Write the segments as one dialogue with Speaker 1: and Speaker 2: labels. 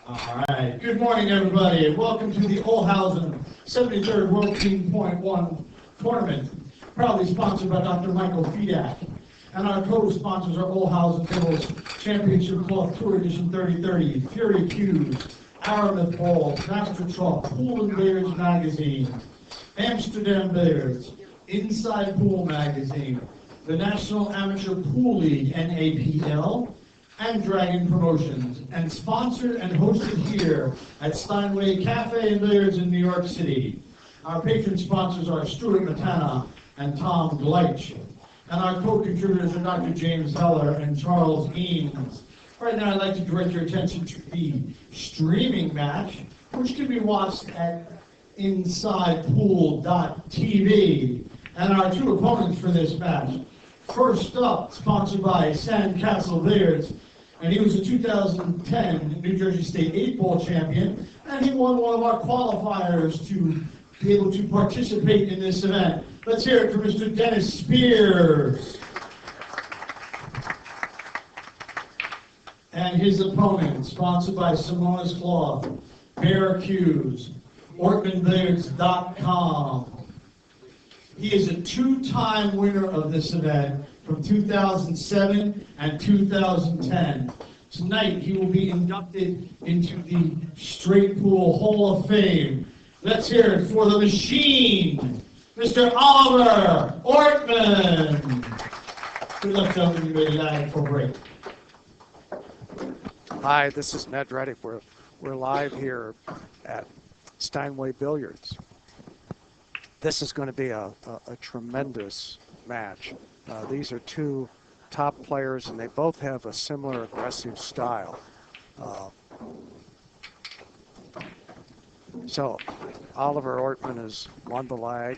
Speaker 1: All right. Good morning, everybody, and welcome to the Olhausen 73rd World Team Point One Tournament, proudly sponsored by Dr. Michael Fedak. And our co-sponsors are Olhausen Tables Championship Cloth Tour Edition 3030, Fury Cues, Aramith Ball, Master Chalk, Pool and Billiards Magazine, Amsterdam Billiards, Inside Pool Magazine, the National Amateur Pool League, NAPL, and Dragon Promotions, and sponsored and hosted here at Steinway Cafe and Billiards in New York City. Our patron sponsors are Stuart Matana and Tom Gleich, and our co-contributors are Dr. James Heller and Charles Eames. Right now I'd like to direct your attention to the streaming match, which can be watched at InsidePool.tv, and our two opponents for this match. First up, sponsored by Sandcastle Billiards, and he was a 2010 New Jersey State 8-ball champion, and he won one of our qualifiers to be able to participate in this event. Let's hear it for Mr. Dennis Spears. And his opponent, sponsored by Simona's Cloth, Bear Cues, OrtmanBilliards.com. He is a two-time winner of this event from 2007 and 2010. Tonight, he will be inducted into the Straight Pool Hall of Fame. Let's hear it for the machine, Mr. Oliver Ortman. Good luck, gentlemen. You may lag for break.
Speaker 2: Hi, this is Ned Reddick. We're live here at Steinway Billiards. This is going to be a tremendous match. These are two top players, and they both have a similar aggressive style. So, Oliver Ortman has won the lag.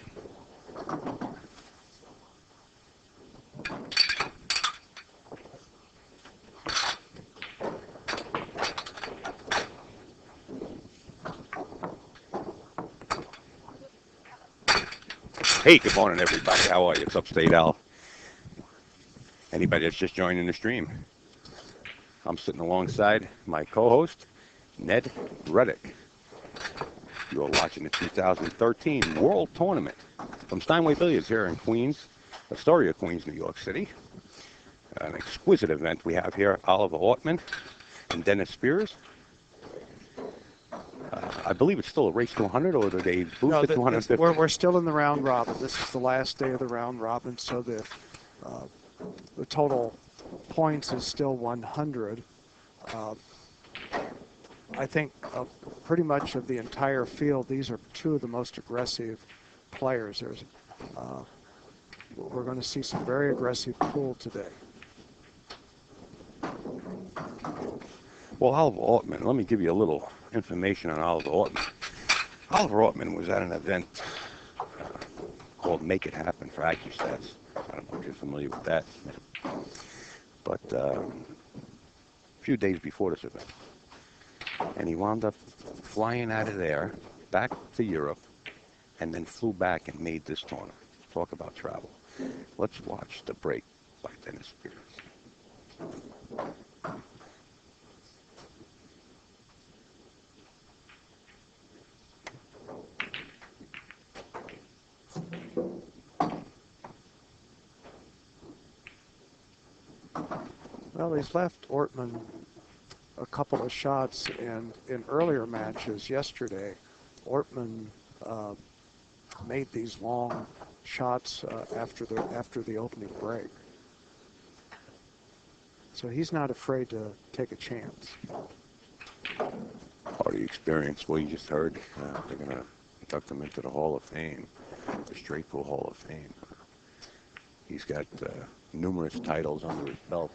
Speaker 3: Hey, good morning, everybody. How are you? It's Upstate Al. Anybody that's just joining the stream, I'm sitting alongside my co-host, Ned Reddick. You are watching the 2013 World Tournament from Steinway Billiards here in Queens, Astoria, Queens, New York City. An exquisite event we have here. Oliver Ortman and Dennis Spears. I believe it's still a race to 100, or do they boost it to 150?
Speaker 2: We're still in the round robin. This is the last day of the round robin, so the total points is still 100. I think pretty much of the entire field, these are two of the most aggressive players. We're going to see some very aggressive pool today.
Speaker 3: Well, Oliver Ortman, let me give you a little information on Oliver Ortman. Oliver Ortman was at an event called Make It Happen for AccuStats. I don't know if you're familiar with that. But a few days before this event. And he wound up flying out of there, back to Europe, and then flew back and made this tournament. Talk about travel. Let's watch the break by Dennis Spears.
Speaker 2: Well, he's left Ortman a couple of shots, and in earlier matches yesterday, Ortman made these long shots after the opening break. So he's not afraid to take a chance.
Speaker 3: Part of the experience, well, you just heard, they're going to induct him into the Hall of Fame, the Straight Pool Hall of Fame. He's got numerous titles under his belt.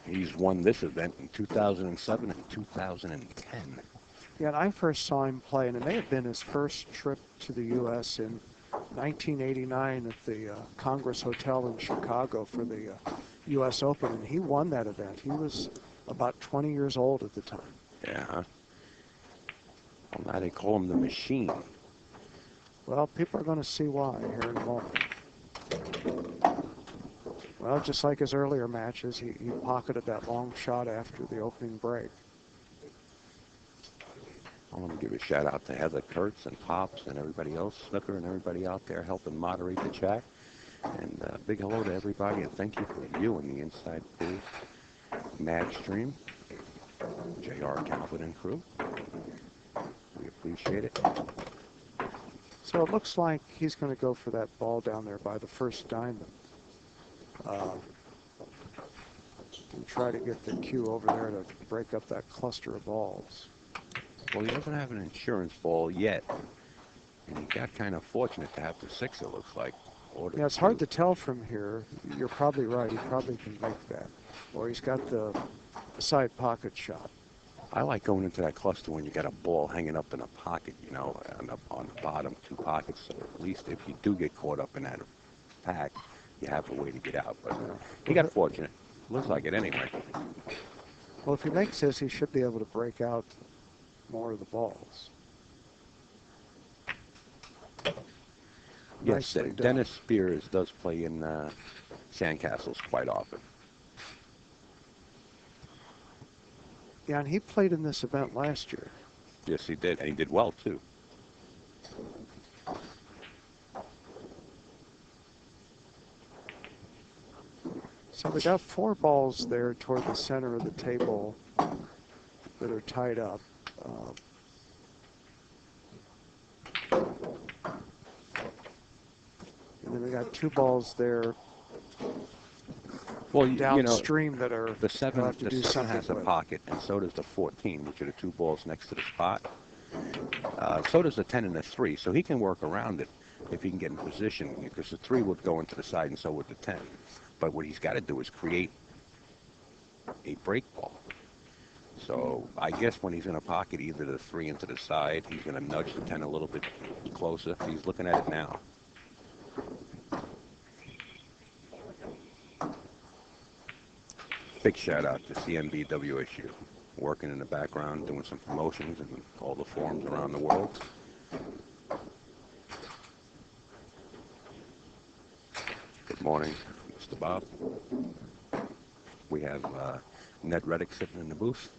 Speaker 3: He's won this event in 2007 and 2010.
Speaker 2: Yeah, and I first saw him play, and it may have been his first trip to the U.S. in 1989 at the Congress Hotel in Chicago for the U.S. Open, and he won that event. He was about 20 years old at the time.
Speaker 3: Yeah. Well, now they call him the Machine.
Speaker 2: Well, people are going to see why here in a moment. Well, just like his earlier matches, he pocketed that long shot after the opening break.
Speaker 3: I want to give a shout out to Heather Kurtz and Pops and everybody else, Snooker and everybody out there helping moderate the chat. And big hello to everybody, and thank you for viewing the Inside Pool Mad Stream. JR, Calvin, and crew. We appreciate it.
Speaker 2: So it looks like he's going to go for that ball down there by the first diamond. And try to get the cue over there to break up that cluster of balls.
Speaker 3: Well, he doesn't have an insurance ball yet. And he got kind of fortunate to have the 6, it looks like.
Speaker 2: Yeah, it's hard to tell from here. You're probably right. He probably can make that. Or he's got the side pocket shot.
Speaker 3: I like going into that cluster when you got a ball hanging up in a pocket, you know, and up on the bottom 2 pockets. So at least if you do get caught up in that pack, you have a way to get out. But he got fortunate. Looks like it anyway.
Speaker 2: Well, if he makes this, he should be able to break out more of the balls.
Speaker 3: Yes, Dennis Spears does play in sandcastles quite often.
Speaker 2: Yeah, and he played in this event last year.
Speaker 3: Yes, he did, and he did well, too.
Speaker 2: So we got 4 balls there toward the center of the table that are tied up. And then we got 2 balls there downstream that are
Speaker 3: the 7 has a
Speaker 2: with.
Speaker 3: pocket, and so does the 14, which are the 2 balls next to the spot. So does the 10 and the 3, so he can work around it if he can get in position, because the 3 would go into the side and so would the 10. But what he's got to do is create a break ball. So I guess when he's in a pocket, either the 3 into the side, he's going to nudge the 10 a little bit closer. He's looking at it now. Big shout out to CNBWSU, working in the background, doing some promotions in all the forums around the world. Good morning, Mr. Bob. We have Ned Reddick sitting in the booth.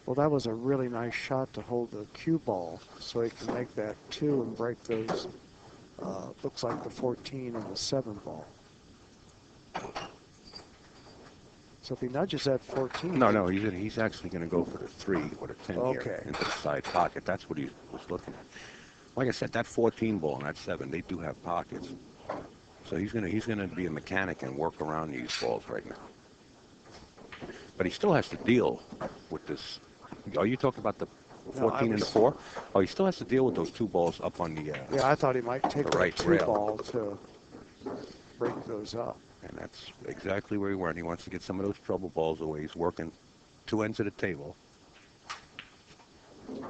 Speaker 2: Well, that was a really nice shot to hold the cue ball so he can make that 2 and break those, looks like the 14 and the 7 ball. So if he nudges that 14...
Speaker 3: No, he's actually going to go for the 3 or the 10 here into the side pocket. That's what he was looking at. Like I said, that 14 ball and that 7, they do have pockets. So he's gonna be a mechanic and work around these balls right now. But he still has to deal with this. Are you talking about the 14 and the 4? Oh, he still has to deal with those 2 balls up on the
Speaker 2: yeah, I thought he might take the right 2 ball to break those up.
Speaker 3: And that's exactly where he went. He wants to get some of those trouble balls away. He's working 2 ends of the table.
Speaker 2: You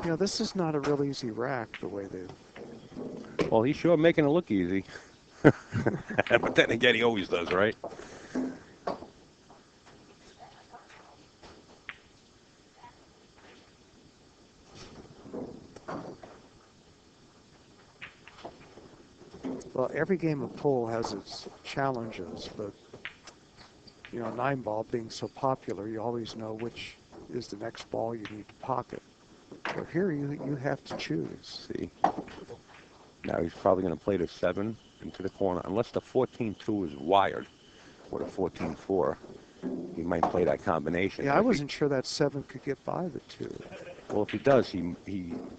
Speaker 2: know, this is not a real easy rack the way they...
Speaker 3: Well, he's sure making it look easy. But then again, he always does, right?
Speaker 2: Well, every game of pool has its challenges, but, you know, 9 ball being so popular, you always know which is the next ball you need to pocket. So here you have to choose.
Speaker 3: See? Now he's probably going to play the 7 into the corner, unless the 14-2 is wired, or the 14-4. He might play that combination.
Speaker 2: Yeah, I wasn't sure that 7 could get by the 2.
Speaker 3: Well, if he does, he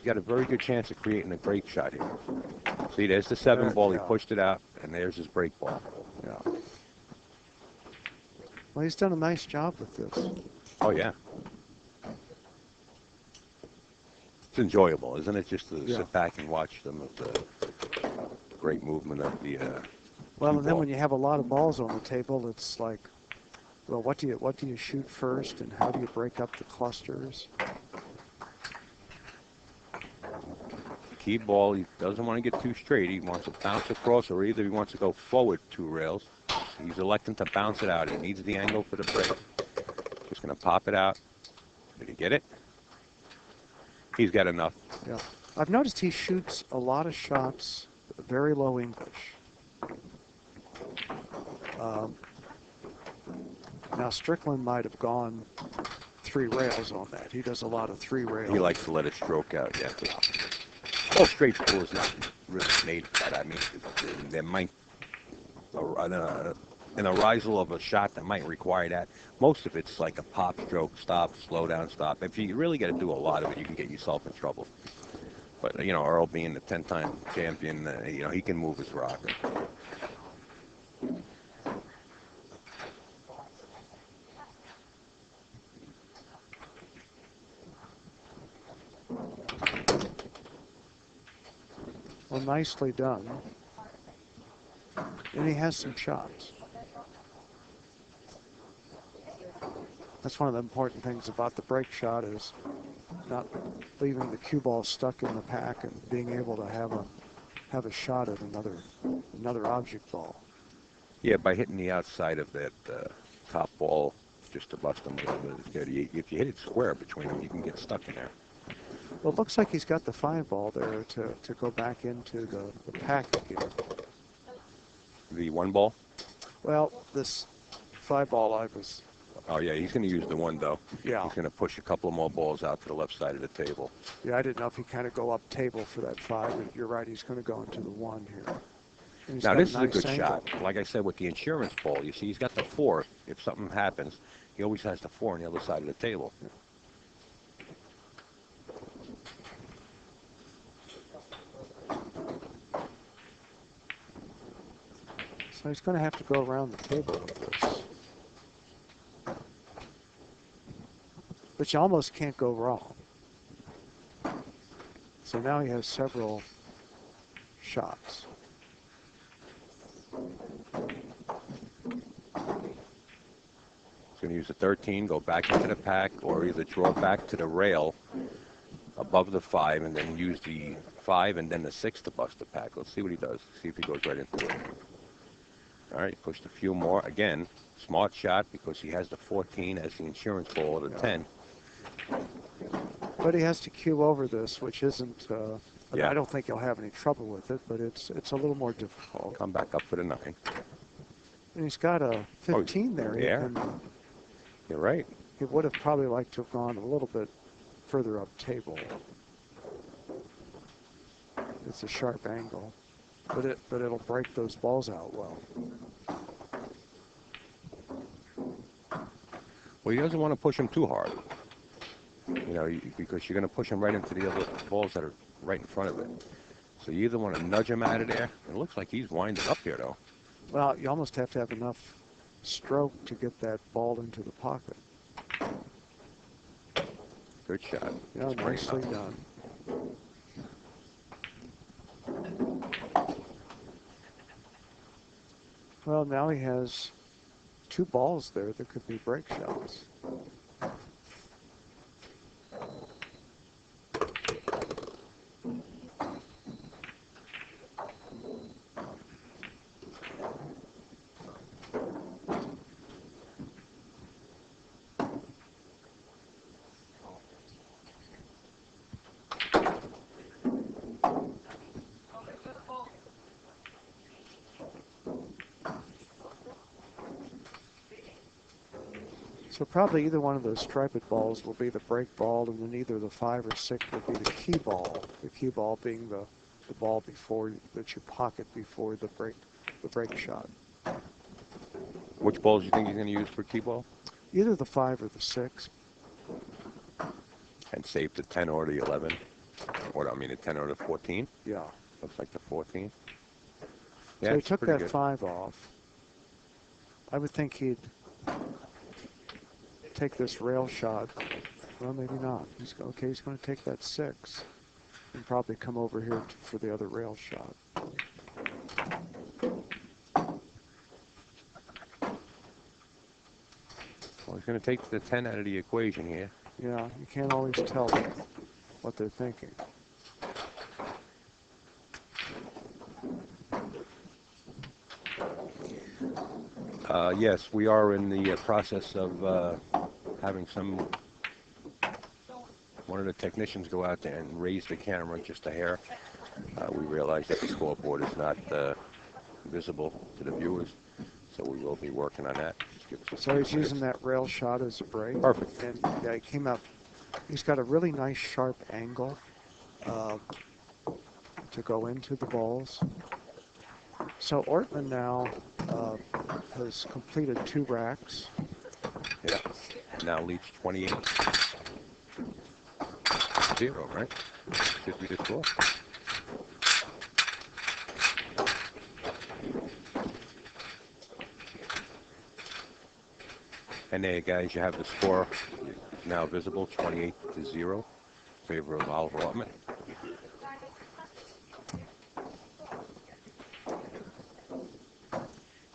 Speaker 3: got a very good chance of creating a break shot here. See, there's the 7 ball.
Speaker 2: Yeah.
Speaker 3: He pushed it out, and there's his break ball.
Speaker 2: Yeah. Well, he's done a nice job with this.
Speaker 3: Oh, yeah. It's enjoyable, isn't it? Just to sit back and watch them with the great movement of the
Speaker 2: well, and then when you have a lot of balls on the table, it's like Well, what do you shoot first, and how do you break up the clusters?
Speaker 3: Key ball, he doesn't want to get too straight. He wants to bounce across, or either he wants to go forward 2 rails. He's electing to bounce it out. He needs the angle for the break. Just going to pop it out. Did he get it? He's got enough.
Speaker 2: Yeah. I've noticed he shoots a lot of shots very low English. Now, Strickland might have gone 3 rails on that. He does a lot of 3 rails.
Speaker 3: He likes to let it stroke out, yeah. Well, straight pool is not really made for that. I mean, there might an arisal of a shot that might require that. Most of it's like a pop, stroke, stop, slow down, stop. If you really got to do a lot of it, you can get yourself in trouble. But, you know, Earl being the 10-time champion, you know, he can move his rocker.
Speaker 2: Well, nicely done. And he has some shots. That's one of the important things about the break shot is not leaving the cue ball stuck in the pack and being able to have a shot at another object ball.
Speaker 3: Yeah, by hitting the outside of that top ball just to bust them a little bit is good. If you hit it square between them, you can get stuck in there.
Speaker 2: Well, it looks like he's got the 5 ball there to go back into the pack again.
Speaker 3: The 1 ball?
Speaker 2: Well, this 5 ball I was...
Speaker 3: Oh, yeah, he's going to use the 1, though.
Speaker 2: Yeah.
Speaker 3: He's going to push a couple more balls out to the left side of the table.
Speaker 2: Yeah, I didn't know if he'd kind of go up table for that 5, but you're right, he's going to go into the 1 here.
Speaker 3: Now, this is a good shot. Like I said, with the insurance ball, you see he's got the 4. If something happens, he always has the 4 on the other side of the table.
Speaker 2: Yeah. So he's going to have to go around the table with this. But you almost can't go wrong. So now he has several shots.
Speaker 3: He's going to use the 13, go back into the pack, or either draw back to the rail above the 5 and then use the 5 and then the 6 to bust the pack. Let's see what he does. See if he goes right into it. All right, pushed a few more. Again, smart shot because he has the 14 as the insurance ball of the 10.
Speaker 2: But he has to cue over this, which isn't,
Speaker 3: Yeah.
Speaker 2: I don't think he'll have any trouble with it, but it's a little more difficult.
Speaker 3: Come back up for the 9.
Speaker 2: And he's got a 15 there.
Speaker 3: Yeah. You're right.
Speaker 2: He would have probably liked to have gone a little bit further up table. It's a sharp angle, but it'll break those balls out well.
Speaker 3: Well, he doesn't want to push him too hard, you know, because you're going to push him right into the other balls that are right in front of it. So you either want to nudge him out of there. It looks like he's winding up here, though.
Speaker 2: Well, you almost have to have enough stroke to get that ball into the pocket.
Speaker 3: Good shot.
Speaker 2: Yeah, nicely done. Well, now he has 2 balls there that could be break shots. So probably either one of those striped balls will be the break ball, and then either the 5 or 6 will be the key ball. The key ball being the ball before that you pocket before the break shot.
Speaker 3: Which balls do you think he's going to use for key ball?
Speaker 2: Either the 5 or the 6.
Speaker 3: And save the 10 or the 11. Or I mean the 10 or the 14.
Speaker 2: Yeah.
Speaker 3: Looks like the 14. Yeah,
Speaker 2: So he
Speaker 3: it's
Speaker 2: took
Speaker 3: pretty
Speaker 2: that
Speaker 3: good.
Speaker 2: 5 off. I would think he'd take this rail shot. Well, maybe not. He's going to take that 6 and probably come over here for the other rail shot.
Speaker 3: Well, he's going to take the 10 out of the equation here.
Speaker 2: Yeah, you can't always tell what they're thinking.
Speaker 3: Yes, we are in the process of having one of the technicians go out there and raise the camera just a hair. We realize that the scoreboard is not visible to the viewers, so we will be working on that.
Speaker 2: So he's using that rail shot as a break.
Speaker 3: Perfect.
Speaker 2: And yeah, he came up. He's got a really nice sharp angle to go into the balls. So Ortman now has completed 2 racks.
Speaker 3: Yeah. Now leads 28-0, right? Should be the score. And there, guys, you have the score now visible, 28-0, in favor of Oliver Ortman.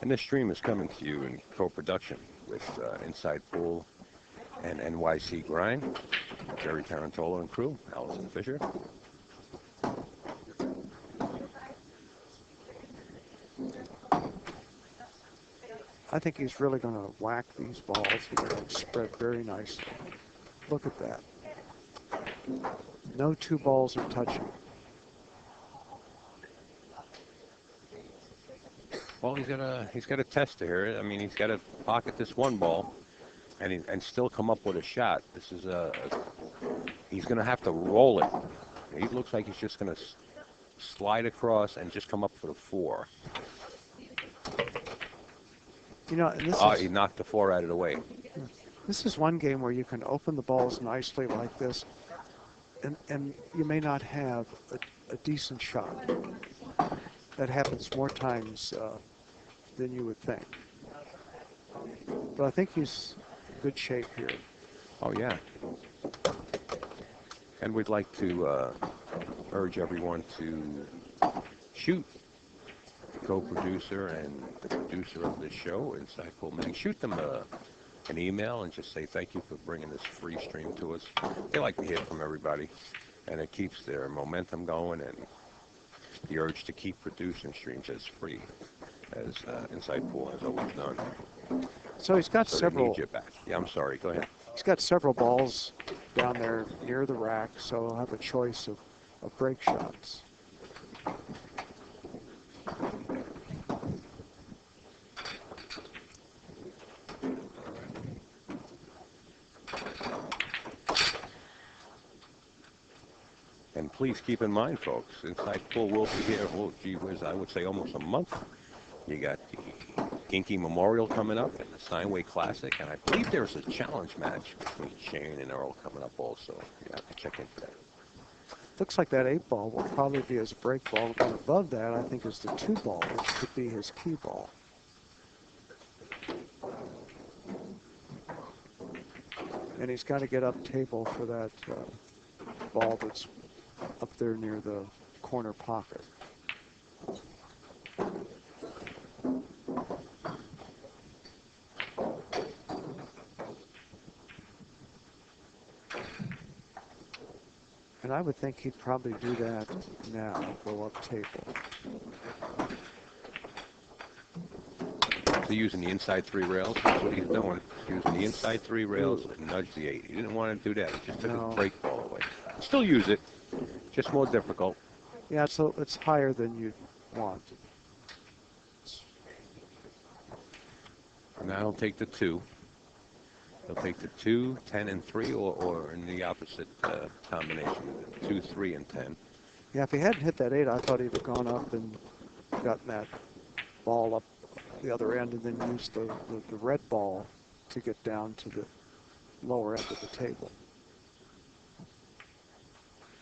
Speaker 3: And this stream is coming to you in co-production with Inside Pool and NYC Grind, Jerry Tarantola and crew, Allison Fisher.
Speaker 2: I think he's really going to whack these balls. They're going to spread very nicely. Look at that. No 2 balls are touching.
Speaker 3: Well, he's got a tester here. I mean, he's got to pocket this 1 ball and still come up with a shot. This is he's going to have to roll it. He looks like he's just going to slide across and just come up for the 4.
Speaker 2: You know, and
Speaker 3: He knocked the 4 out of the way.
Speaker 2: This is one game where you can open the balls nicely like this, and you may not have a decent shot. That happens more times than you would think. But I think he's in good shape here.
Speaker 3: Oh, yeah. And we'd like to urge everyone to shoot the co-producer and the producer of this show, Inside Pool Mag. Shoot them an email and just say thank you for bringing this free stream to us. They like to hear from everybody, and it keeps their momentum going and the urge to keep producing streams as free as Inside Pool has always done.
Speaker 2: So he's got
Speaker 3: So
Speaker 2: several.
Speaker 3: They need you back. Yeah, I'm sorry. Go ahead.
Speaker 2: He's got several balls down there near the rack, so he'll have a choice of break shots.
Speaker 3: And please keep in mind, folks, Inside Pool will be here, well, gee whiz, I would say almost a month. You got the Ginky Memorial coming up and the Steinway Classic, and I believe there's a challenge match between Shane and Earl coming up also. You have to check into that.
Speaker 2: Looks like that 8 ball will probably be his break ball. And above that, I think, is the 2 ball, which could be his key ball. And he's got to get up table for that ball that's up there near the corner pocket. And I would think he'd probably do that now, go up table.
Speaker 3: So using the inside 3 rails, that's what he's doing. Using the inside 3 rails and nudge the 8. He didn't want to do that. He just took his break ball away. Still use it, just more difficult.
Speaker 2: Yeah, so it's higher than you'd want.
Speaker 3: Now he'll take the 2. He'll take the 2, 10, and 3, or in the opposite combination, 2, 3, and 10.
Speaker 2: Yeah, if he hadn't hit that 8, I thought he'd have gone up and gotten that ball up the other end and then used the red ball to get down to the lower end of the table.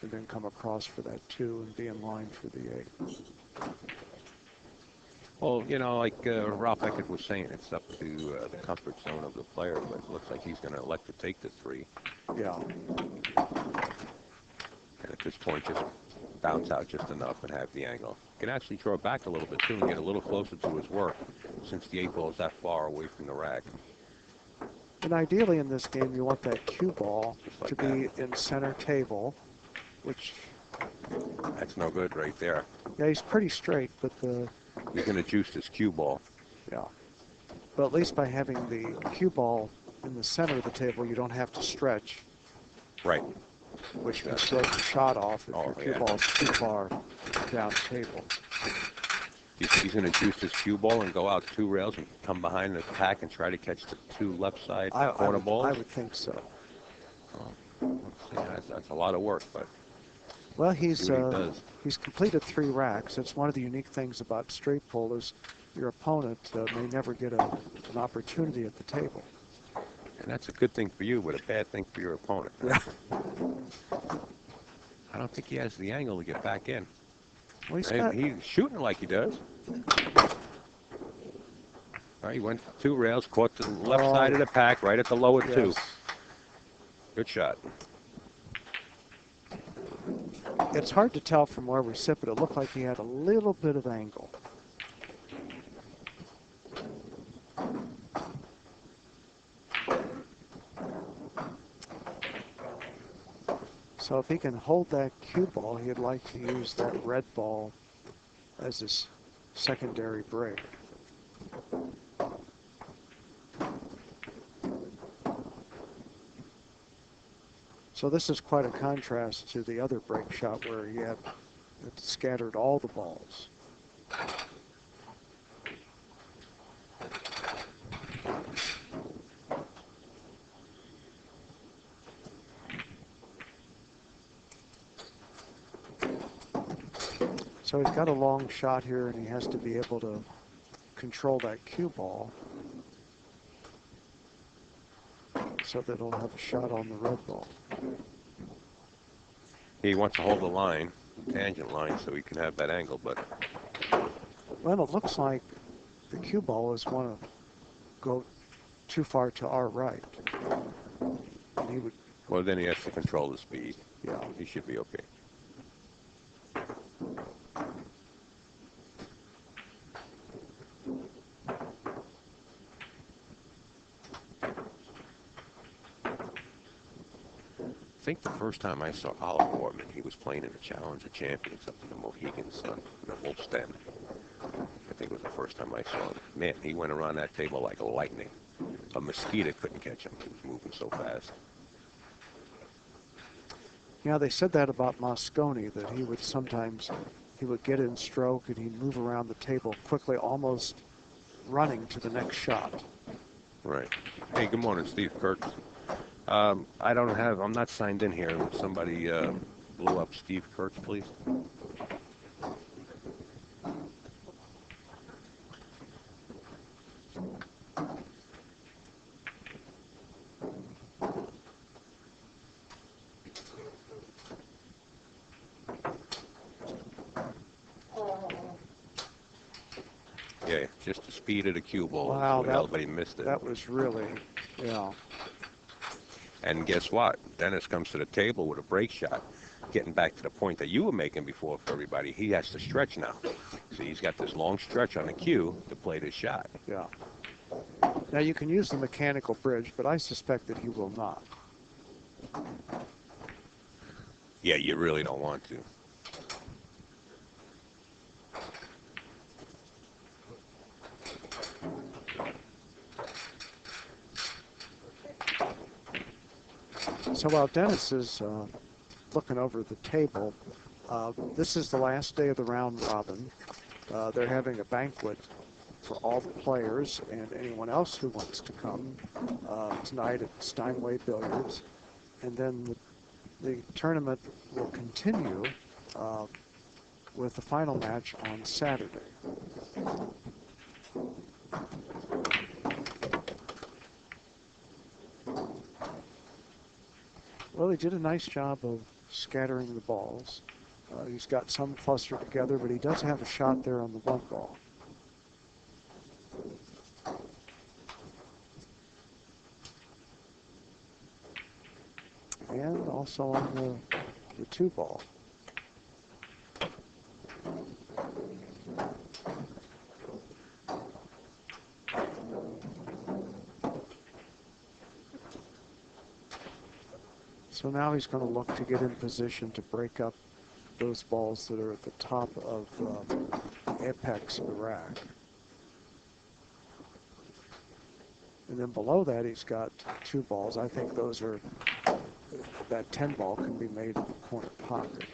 Speaker 2: And then come across for that 2 and be in line for the 8.
Speaker 3: Well, you know, like Ralph Eckert was saying, it's up to the comfort zone of the player, but it looks like he's going to elect to take the 3.
Speaker 2: Yeah.
Speaker 3: And at this point, just bounce out just enough and have the angle. He can actually draw back a little bit, too, and get a little closer to his work, since the 8 ball is that far away from the rack.
Speaker 2: And ideally in this game, you want that cue ball
Speaker 3: Just like
Speaker 2: to be in center table, which,
Speaker 3: That's no good right there.
Speaker 2: yeah, he's pretty straight, but
Speaker 3: He's going to juice this cue ball.
Speaker 2: yeah. But at least by having the cue ball in the center of the table, you don't have to stretch,
Speaker 3: Right.
Speaker 2: which can throw the shot off if
Speaker 3: Oh,
Speaker 2: your cue
Speaker 3: yeah.
Speaker 2: ball is too far down the table.
Speaker 3: He's going to juice this cue ball and go out 2 rails and come behind the pack and try to catch the 2 left side corner balls.
Speaker 2: I would think so.
Speaker 3: Yeah, that's a lot of work, but
Speaker 2: Well,
Speaker 3: see what he does.
Speaker 2: he's completed 3 racks. It's one of the unique things about straight pull is your opponent may never get an opportunity at the table.
Speaker 3: And that's a good thing for you, but a bad thing for your opponent.
Speaker 2: Yeah.
Speaker 3: I don't think he has the angle to get back in.
Speaker 2: Well,
Speaker 3: He's shooting like he does. All right, he went 2 rails, caught the left side of the pack, right at the lower 2.
Speaker 2: yes.
Speaker 3: Good shot.
Speaker 2: It's hard to tell from where we sit, but it looked like he had a little bit of angle. So if he can hold that cue ball, he'd like to use that red ball as his secondary break. So this is quite a contrast to the other break shot where he had scattered all the balls. So he's got a long shot here, and he has to be able to control that cue ball so that he'll have a shot on the red ball.
Speaker 3: He wants to hold the line, tangent line, so he can have that angle, but
Speaker 2: Well, it looks like the cue ball is want to go too far to our right. And he would,
Speaker 3: well, then he has to control the speed.
Speaker 2: yeah.
Speaker 3: He should be okay. I think the first time I saw Oliver Ortman, he was playing in the Challenge of Champions up in the Mohegans in the Wolf's Den. I think it was the first time I saw him. Man, he went around that table like lightning. A mosquito couldn't catch him. He was moving so fast.
Speaker 2: Yeah, they said that about Mosconi, that he would get in stroke and he'd move around the table quickly, almost running to the next shot.
Speaker 3: Right. Hey, good morning, Steve Kurtz. I'm not signed in here. Would somebody blow up Steve Kurtz, please? Yeah, just the speed of the cue ball.
Speaker 2: Wow,
Speaker 3: But he missed it.
Speaker 2: that was really, yeah.
Speaker 3: And guess what? Dennis comes to the table with a break shot. Getting back to the point that you were making before for everybody, he has to stretch now. See, he's got this long stretch on the cue to play this shot.
Speaker 2: Yeah. Now you can use the mechanical bridge, but I suspect that he will not.
Speaker 3: Yeah, you really don't want to.
Speaker 2: So while Dennis is looking over the table, this is the last day of the round robin. They're having a banquet for all the players and anyone else who wants to come tonight at Steinway Billiards. And then the tournament will continue with the final match on Saturday. Well, he did a nice job of scattering the balls. He's got some clustered together, but he does have a shot there on the one ball. And also on the two ball. So now he's going to look to get in position to break up those balls that are at the top of the apex of the rack. And then below that, he's got 2 balls. I think those are, that 10 ball can be made in the corner pocket.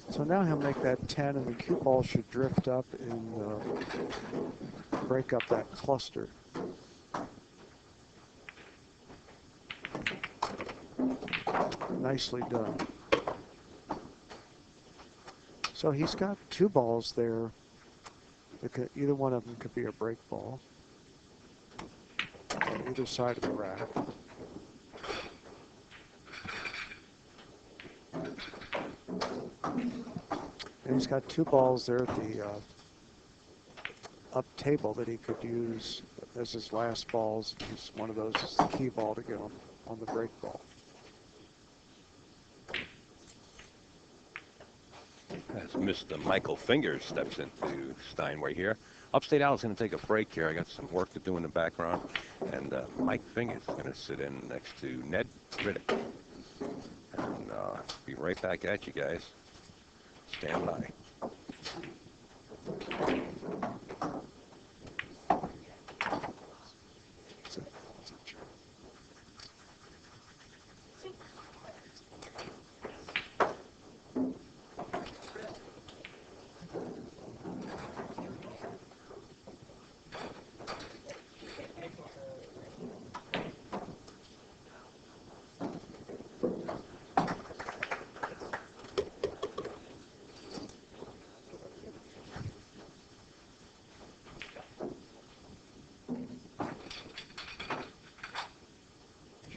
Speaker 2: So now he'll make that 10, and the cue ball should drift up and break up that cluster. Nicely done. So he's got 2 balls there. Either one of them could be a break ball on either side of the rack. And he's got 2 balls there at the up table that he could use as his last balls. One of those is the key ball to get on the break ball.
Speaker 3: As Mr. Michael Fingers steps into Steinway here. Upstate Al's going to take a break here. I got some work to do in the background. And Mike Fingers is going to sit in next to Ned Riddick. And be right back at you guys. Stand by.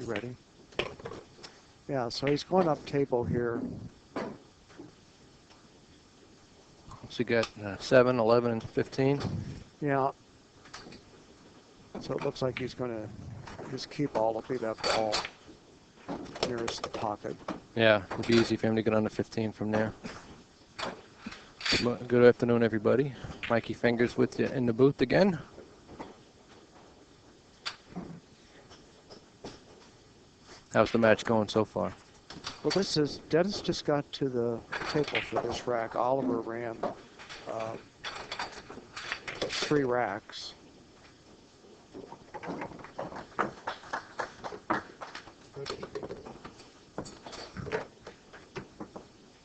Speaker 2: Ready? Yeah, so he's going up table here.
Speaker 4: So you got 7, 11, and 15.
Speaker 2: Yeah. So it looks like he's going to, his key ball will be that ball nearest the pocket.
Speaker 4: Yeah, it'd be easy for him to get under 15 from there. Good afternoon, everybody. Mikey Fingers with you in the booth again. How's the match going so far?
Speaker 2: Well, Dennis just got to the table for this rack. Oliver ran 3 racks.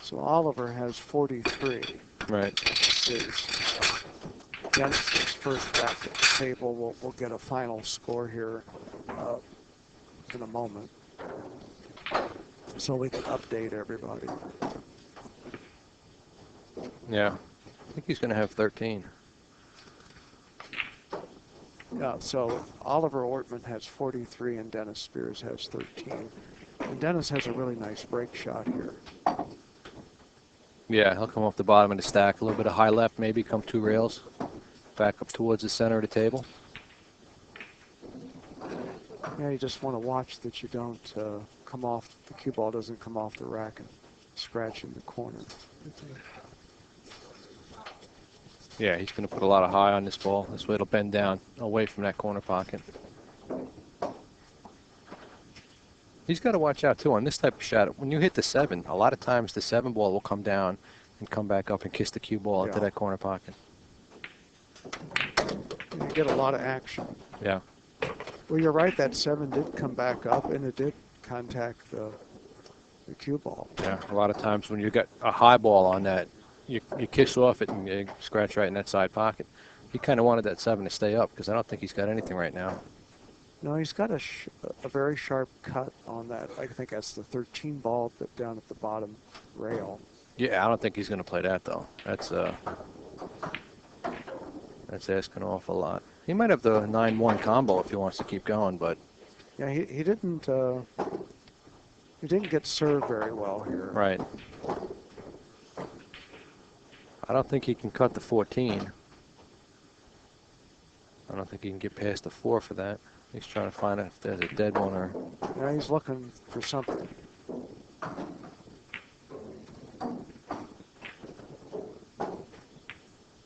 Speaker 2: So Oliver has 43.
Speaker 4: Right.
Speaker 2: Dennis's first rack at the table. We'll get a final score here in a moment, so we can update everybody.
Speaker 4: Yeah, I think he's going to have 13.
Speaker 2: Yeah, so Oliver Ortman has 43 and Dennis Spears has 13. And Dennis has a really nice break shot here.
Speaker 4: Yeah, he'll come off the bottom of the stack, a little bit of high left, maybe come 2 rails, back up towards the center of the table.
Speaker 2: Yeah, you just want to watch that you don't come off, the cue ball doesn't come off the rack and scratch in the corner.
Speaker 4: Yeah, he's going to put a lot of high on this ball. This way it'll bend down away from that corner pocket. He's got to watch out, too, on this type of shot. When you hit the 7, a lot of times the 7 ball will come down and come back up and kiss the cue ball into that corner pocket.
Speaker 2: You get a lot of action.
Speaker 4: Yeah.
Speaker 2: Well, you're right, that 7 did come back up, and it did contact the cue ball.
Speaker 4: Yeah, a lot of times when you got a high ball on that, you kiss off it and you scratch right in that side pocket. He kind of wanted that 7 to stay up because I don't think he's got anything right now.
Speaker 2: No, he's got a very sharp cut on that. I think that's the 13 ball down at the bottom rail.
Speaker 4: Yeah, I don't think he's going to play that, though. That's asking an awful lot. He might have the 9-1 combo if he wants to keep going, but...
Speaker 2: Yeah, he didn't get served very well here.
Speaker 4: Right. I don't think he can cut the 14. I don't think he can get past the 4 for that. He's trying to find out if there's a dead one or...
Speaker 2: Yeah, he's looking for something.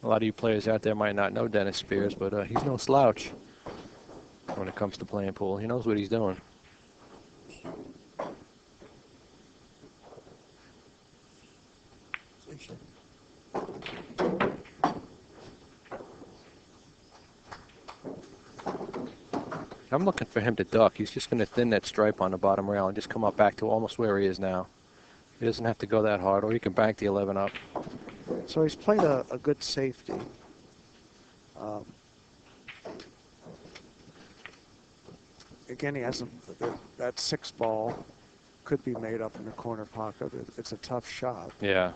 Speaker 4: A lot of you players out there might not know Dennis Spears, but he's no slouch when it comes to playing pool. He knows what he's doing. I'm looking for him to duck. He's just going to thin that stripe on the bottom rail and just come up back to almost where he is now. He doesn't have to go that hard, or he can bank the 11 up.
Speaker 2: So he's played a good safety. Again, he hasn't. That 6 ball could be made up in the corner pocket. It's a tough shot.
Speaker 4: Yeah.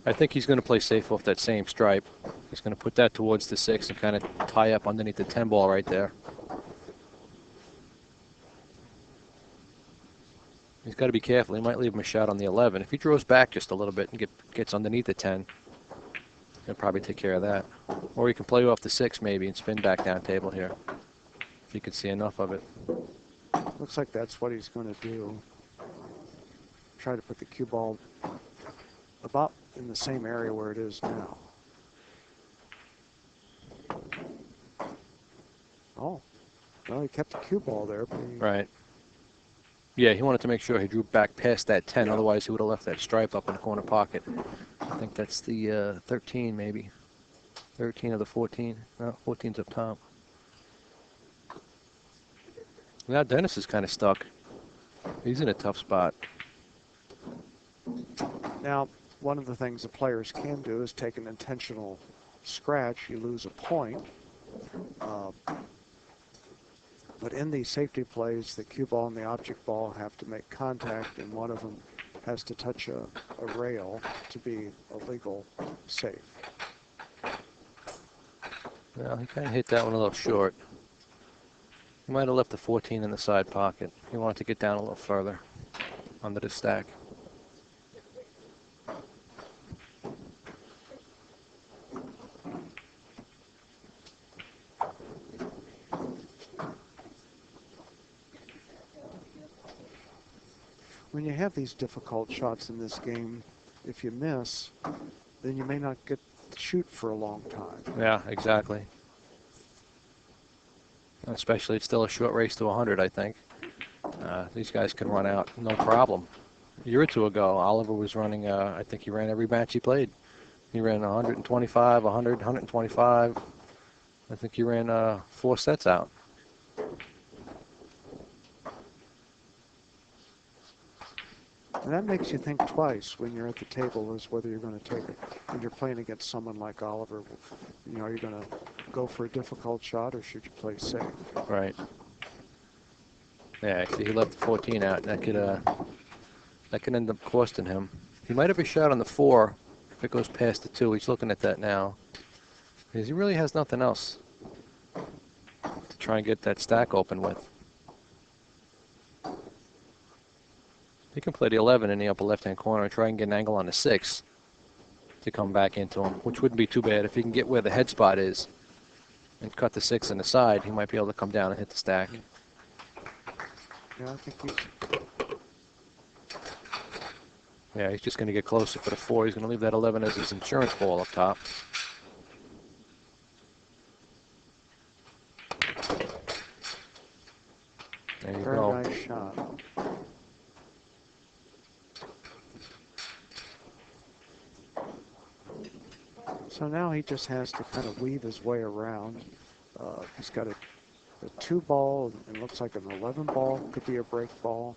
Speaker 4: I think he's going to play safe off that same stripe. He's going to put that towards the 6 and kind of tie up underneath the 10 ball right there. He's got to be careful. He might leave him a shot on the 11. If he draws back just a little bit and gets underneath the 10, he'll probably take care of that. Or he can play off the 6 maybe and spin back down table here, if you can see enough of it.
Speaker 2: Looks like that's what he's going to do. Try to put the cue ball about in the same area where it is now. Oh, well, he kept the cue ball there. But
Speaker 4: Right. Yeah, he wanted to make sure he drew back past that 10. Yeah. Otherwise, he would have left that stripe up in the corner pocket. I think that's the 13, maybe. 13 of the 14. No, 14's up top. Now Dennis is kind of stuck. He's in a tough spot.
Speaker 2: Now, one of the things the players can do is take an intentional scratch. You lose a point. But in these safety plays, the cue ball and the object ball have to make contact, and one of them has to touch a rail to be a legal safe.
Speaker 4: Well, he kind of hit that one a little short. He might have left the 14 in the side pocket. He wanted to get down a little further under the stack.
Speaker 2: When you have these difficult shots in this game, if you miss, then you may not get to shoot for a long time.
Speaker 4: Yeah, exactly. Especially, it's still a short race to 100, I think. These guys can run out, no problem. A year or two ago, Oliver was running, I think he ran every match he played. He ran 125, 100, 125. I think he ran 4 sets out.
Speaker 2: And that makes you think twice when you're at the table as whether you're going to take it. When you're playing against someone like Oliver, you know, are you going to go for a difficult shot or should you play safe?
Speaker 4: Right. Yeah, see, he left the 14 out. That could end up costing him. He might have a shot on the 4 if it goes past the 2. He's looking at that now. Because he really has nothing else to try and get that stack open with. He can play the 11 in the upper left-hand corner and try and get an angle on the 6 to come back into him, which wouldn't be too bad. If he can get where the head spot is and cut the 6 in the side, he might be able to come down and hit the stack.
Speaker 2: Yeah, I think he's...
Speaker 4: Yeah, he's just going to get closer for the 4. He's going to leave that 11 as his insurance ball up top. There you go.
Speaker 2: Very nice shot. So now he just has to kind of weave his way around. He's got a 2 ball, and it looks like an 11 ball. Could be a break ball.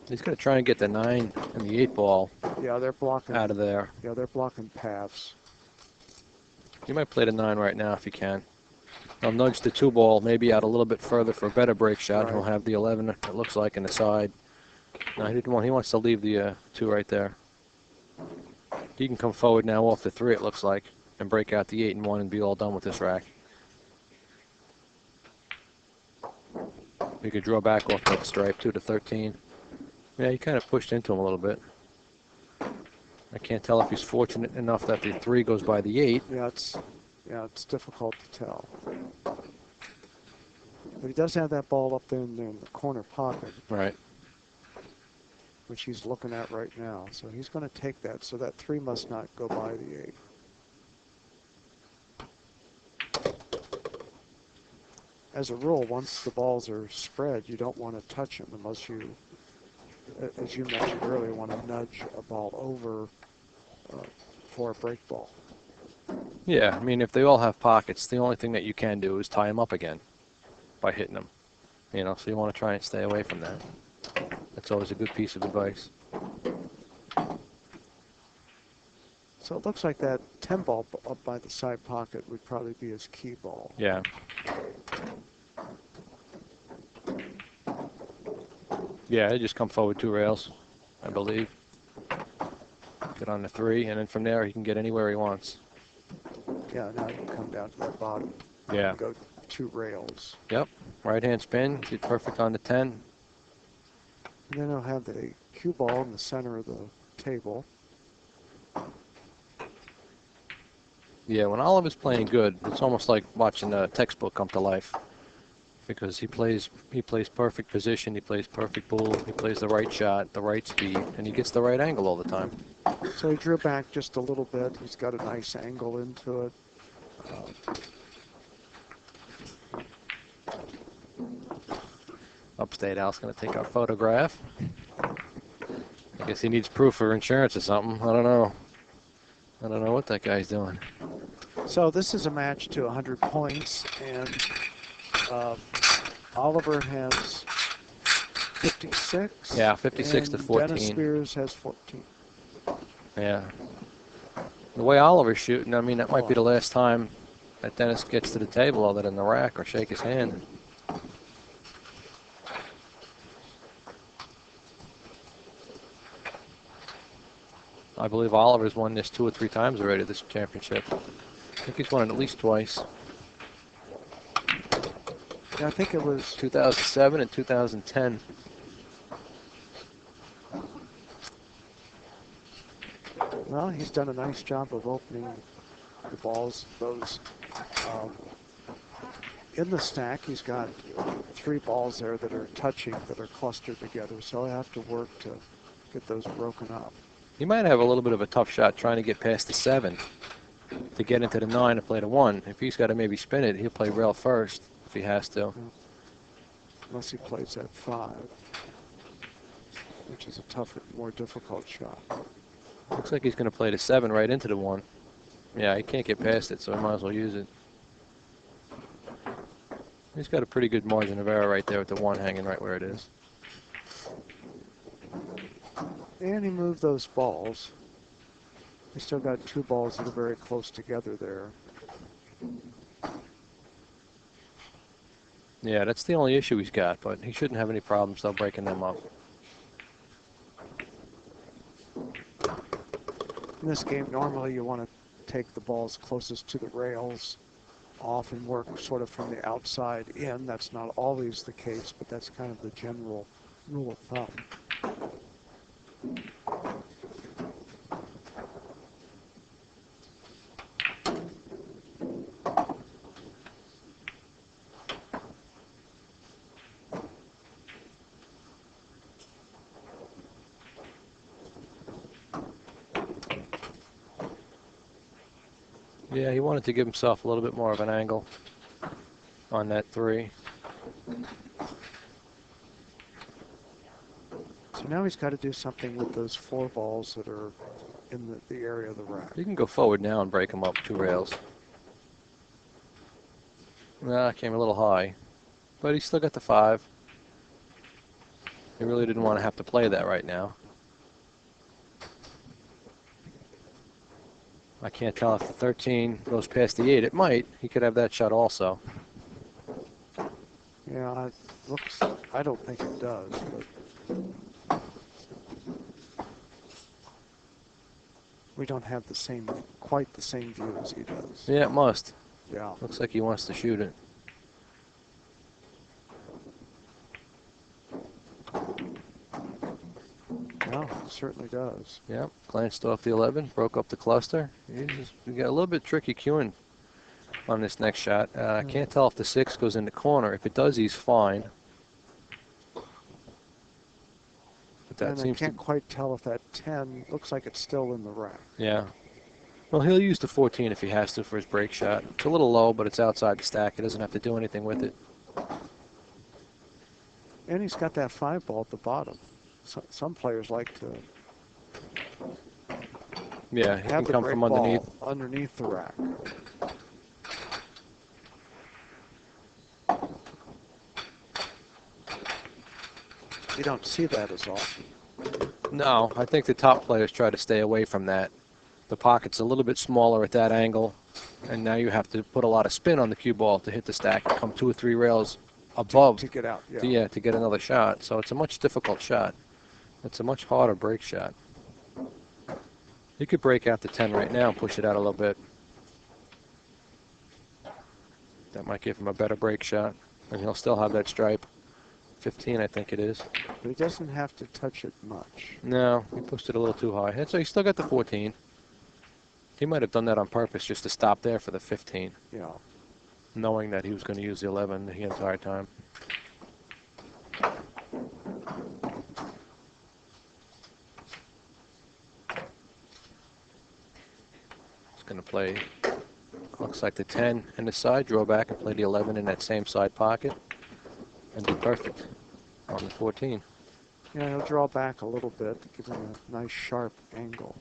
Speaker 4: He's going to try and get the 9 and the 8 ball
Speaker 2: Yeah, they're blocking
Speaker 4: out of there.
Speaker 2: Yeah, they're blocking paths.
Speaker 4: You might play the 9 right now if you can. I'll nudge the 2 ball maybe out a little bit further for a better break shot.
Speaker 2: Right.
Speaker 4: He'll have the 11, it looks like, in the side. No, he didn't want. He wants to leave the 2 right there. He can come forward now off the 3, it looks like, and break out the 8 and 1 and be all done with this rack. He could draw back off that stripe 2 to 13. Yeah, he kind of pushed into him a little bit. I can't tell if he's fortunate enough that the 3 goes by the 8.
Speaker 2: Yeah, it's difficult to tell. But he does have that ball up in the corner pocket,
Speaker 4: Right.
Speaker 2: which he's looking at right now. So he's going to take that. So that 3 must not go by the 8. As a rule, once the balls are spread, you don't want to touch them unless you, as you mentioned earlier, want to nudge a ball over for a break ball.
Speaker 4: Yeah, I mean, if they all have pockets, the only thing that you can do is tie them up again by hitting them. You know, so you want to try and stay away from that. That's always a good piece of advice.
Speaker 2: So it looks like that 10 ball up by the side pocket would probably be his key ball.
Speaker 4: Yeah. Yeah, they just come forward 2 rails, I believe. Get on the 3, and then from there he can get anywhere he wants.
Speaker 2: Yeah, now you can come down to that bottom.
Speaker 4: Yeah.
Speaker 2: And go 2 rails.
Speaker 4: Yep. Right hand spin, did perfect on the 10.
Speaker 2: And then he'll have the cue ball in the center of the table.
Speaker 4: Yeah, when Oliver's playing good, it's almost like watching a textbook come to life. Because he plays perfect position, he plays perfect ball, he plays the right shot, the right speed, and he gets the right angle all the time.
Speaker 2: So he drew back just a little bit. He's got a nice angle into it.
Speaker 4: Upstate Al's going to take our photograph. I guess he needs proof for insurance or something. I don't know. I don't know what that guy's doing.
Speaker 2: So this is a match to 100 points, and Oliver has 56.
Speaker 4: Yeah, 56 to
Speaker 2: and
Speaker 4: 14.
Speaker 2: Dennis Spears has 14.
Speaker 4: Yeah. The way Oliver's shooting, I mean, that might be the last time that Dennis gets to the table other than the rack or shake his hand. I believe Oliver's won this 2 or 3 times already, this championship. I think he's won it at least twice.
Speaker 2: Yeah, I think it was
Speaker 4: 2007 and 2010.
Speaker 2: Well, he's done a nice job of opening the balls. Those in the stack, he's got 3 balls there that are touching, that are clustered together. So he'll have to work to get those broken up.
Speaker 4: He might have a little bit of a tough shot trying to get past the 7 to get into the 9 and play the 1. If he's got to maybe spin it, he'll play rail first if he has to.
Speaker 2: Unless he plays that 5, which is a tougher, more difficult shot.
Speaker 4: Looks like he's going to play the 7 right into the 1. Yeah, he can't get past it, so he might as well use it. He's got a pretty good margin of error right there with the 1 hanging right where it is.
Speaker 2: And he moved those balls. He's still got 2 balls that are very close together there.
Speaker 4: Yeah, that's the only issue he's got, but he shouldn't have any problems though breaking them up.
Speaker 2: In this game, normally you want to take the balls closest to the rails off and work sort of from the outside in. That's not always the case, but that's kind of the general rule of thumb.
Speaker 4: Yeah, he wanted to give himself a little bit more of an angle on that 3.
Speaker 2: So now he's got to do something with those 4 balls that are in the area of the rack.
Speaker 4: You can go forward now and break them up 2 rails. Nah, came a little high, but he still got the 5. He really didn't want to have to play that right now. I can't tell if the 13 goes past the 8. It might. He could have that shot also.
Speaker 2: Yeah, it looks, I don't think it does, but we don't have the same, quite the same view as he does.
Speaker 4: Yeah, it must.
Speaker 2: Yeah.
Speaker 4: Looks like he wants to shoot it.
Speaker 2: Yeah, it certainly does.
Speaker 4: Yep, glanced off the 11, broke up the cluster. You got a little bit tricky cueing on this next shot. I can't tell if the 6 goes in the corner. If it does, he's fine. But that
Speaker 2: And I
Speaker 4: seems
Speaker 2: can't
Speaker 4: to,
Speaker 2: quite tell if that 10 looks like it's still in the rack.
Speaker 4: yeah. Well, he'll use the 14 if he has to for his break shot. It's a little low, but it's outside the stack. He doesn't have to do anything with it.
Speaker 2: And he's got that 5 ball at the bottom. So, some players like to
Speaker 4: Yeah, he can
Speaker 2: have the
Speaker 4: come
Speaker 2: break
Speaker 4: from underneath.
Speaker 2: ball underneath the rack. You don't see that as often.
Speaker 4: No, I think the top players try to stay away from that. The pocket's a little bit smaller at that angle, and now you have to put a lot of spin on the cue ball to hit the stack and come 2 or 3 rails above
Speaker 2: To get out,
Speaker 4: to get another shot. So it's a much difficult shot. It's a much harder break shot. He could break out the 10 right now and push it out a little bit. That might give him a better break shot, and he'll still have that stripe. 15, I think it is.
Speaker 2: But he doesn't have to touch it much.
Speaker 4: No, he pushed it a little too high. And so he still got the 14. He might have done that on purpose just to stop there for the 15,
Speaker 2: Yeah.
Speaker 4: knowing that he was going to use the 11 the entire time. He's going to play, looks like the 10 in the side, draw back and play the 11 in that same side pocket, and be perfect on the 14.
Speaker 2: Yeah, he'll draw back a little bit to give him a nice sharp angle.